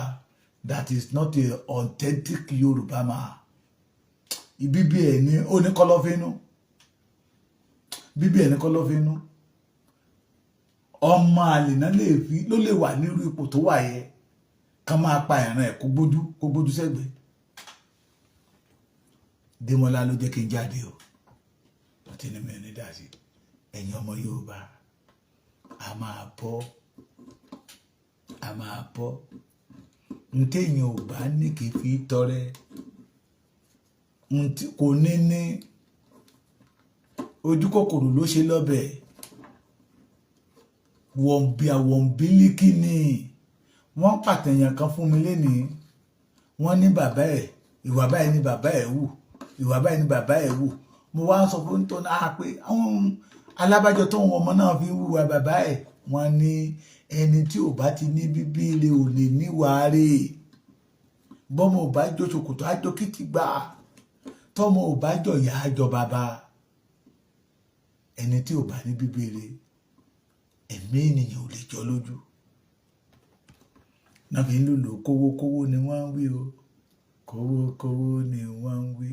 that is not a authentic Yoruba man bíbí ẹ̀ ní oníkọ́lọ́fínú bíbí ẹ̀ ní kọ́lọ́fínú ọmọ àlè náà ló lè wà nírú ipò tó wà yẹ ká máa pa ìran ẹ̀ kó gbójú sẹ́gbẹ̀ẹ́ Démọ́lá ló jẹ́ kí n jáde o mo ti ní mi ò ní dá sí ẹ̀yin ọmọ Yorùbá a máa bọ́ ntẹ̀yìn ò bá ní kì í fi tọrẹ kò ní ojú kòkòrò ló ṣe lọ́bẹ̀ wọ̀nbílíkì ni wọ́n pàtẹ̀yàn kan fún mi lénìí wọ́n ní bàbá ẹ̀ ìwà báyìí ni bàbá ẹ̀ wù ìwà báyìí ni bàbá ẹ̀ wù mo wá ń sọ fún tó náà pé àwọn alábàjọ tó ń wọ ọmọ náà fi ń wùwà bàbá ẹ̀ wọ́n ní ẹni tí ò bá ti ní bíbí rẹ̀ ò lè níwàá rẹ̀ bọ́mọ ò bá jọ ṣòkòtò àjọ kìtì gbà tọ́mọ ò bá jọ ìyá àjọ bàbá ẹni tí ò bá ní bíbí rẹ̀ ẹ̀mí ènìyàn ò lè jọ lójú náà fi ń lùlù kówókówó ni wọ́n ń wí o kówókówó ni wọ́n ń wí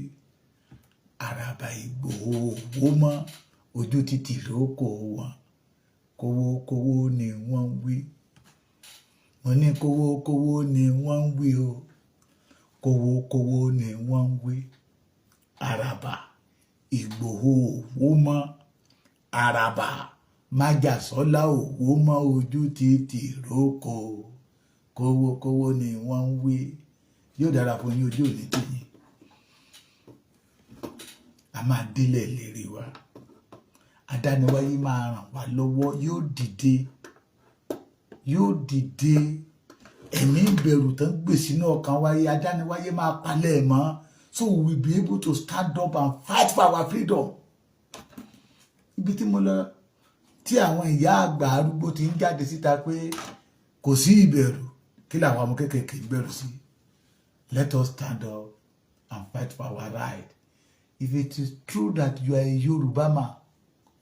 Àràbà Ìgbòho owó mọ́ ojú títì lóko wọn kówókówó ni wọ́n ń wí mo ní kówókówó ni wọ́n ń wí o kówókówó ni wọ́n ń wí Àràbà Ìgbòho òwò mọ́ Àràbà májàsọ́lá òwò mọ́ ojú títì rókò kówókówó ni wọ́n ń wí. Yóò dára fún yín, ojú òní tì yín. A máa délẹ̀ lérí wa. Adániwáyé máa ràn wá lọ́wọ́, yóò dìde. Ẹ̀mí ìbẹ̀rù tán gbè sínú ọkàn wáyé, adániwáyé máa palẹ̀ mọ́. So we will be able to stand up and fight for our freedom. Ibi tí mo lọ, tí àwọn ìyá àgbà arúgbó ti ń jáde síta pé kò sí ìbẹ̀rù, kí làwọn ọmọ kéékèèké bẹ̀rù sí? Let us stand up and fight for our right. If it is true that you are a Yoruba man,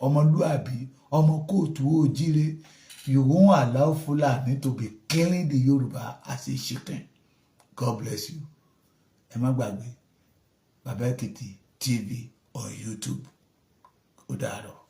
ọmọlúàbí, ọmọ kóòtù òjíire, you won't allow Fulani to be killing the Yoruba as a chicken. God bless you. Ẹ má gbàgbé, Baba Ekiti TV on YouTube. Ó dàárọ̀.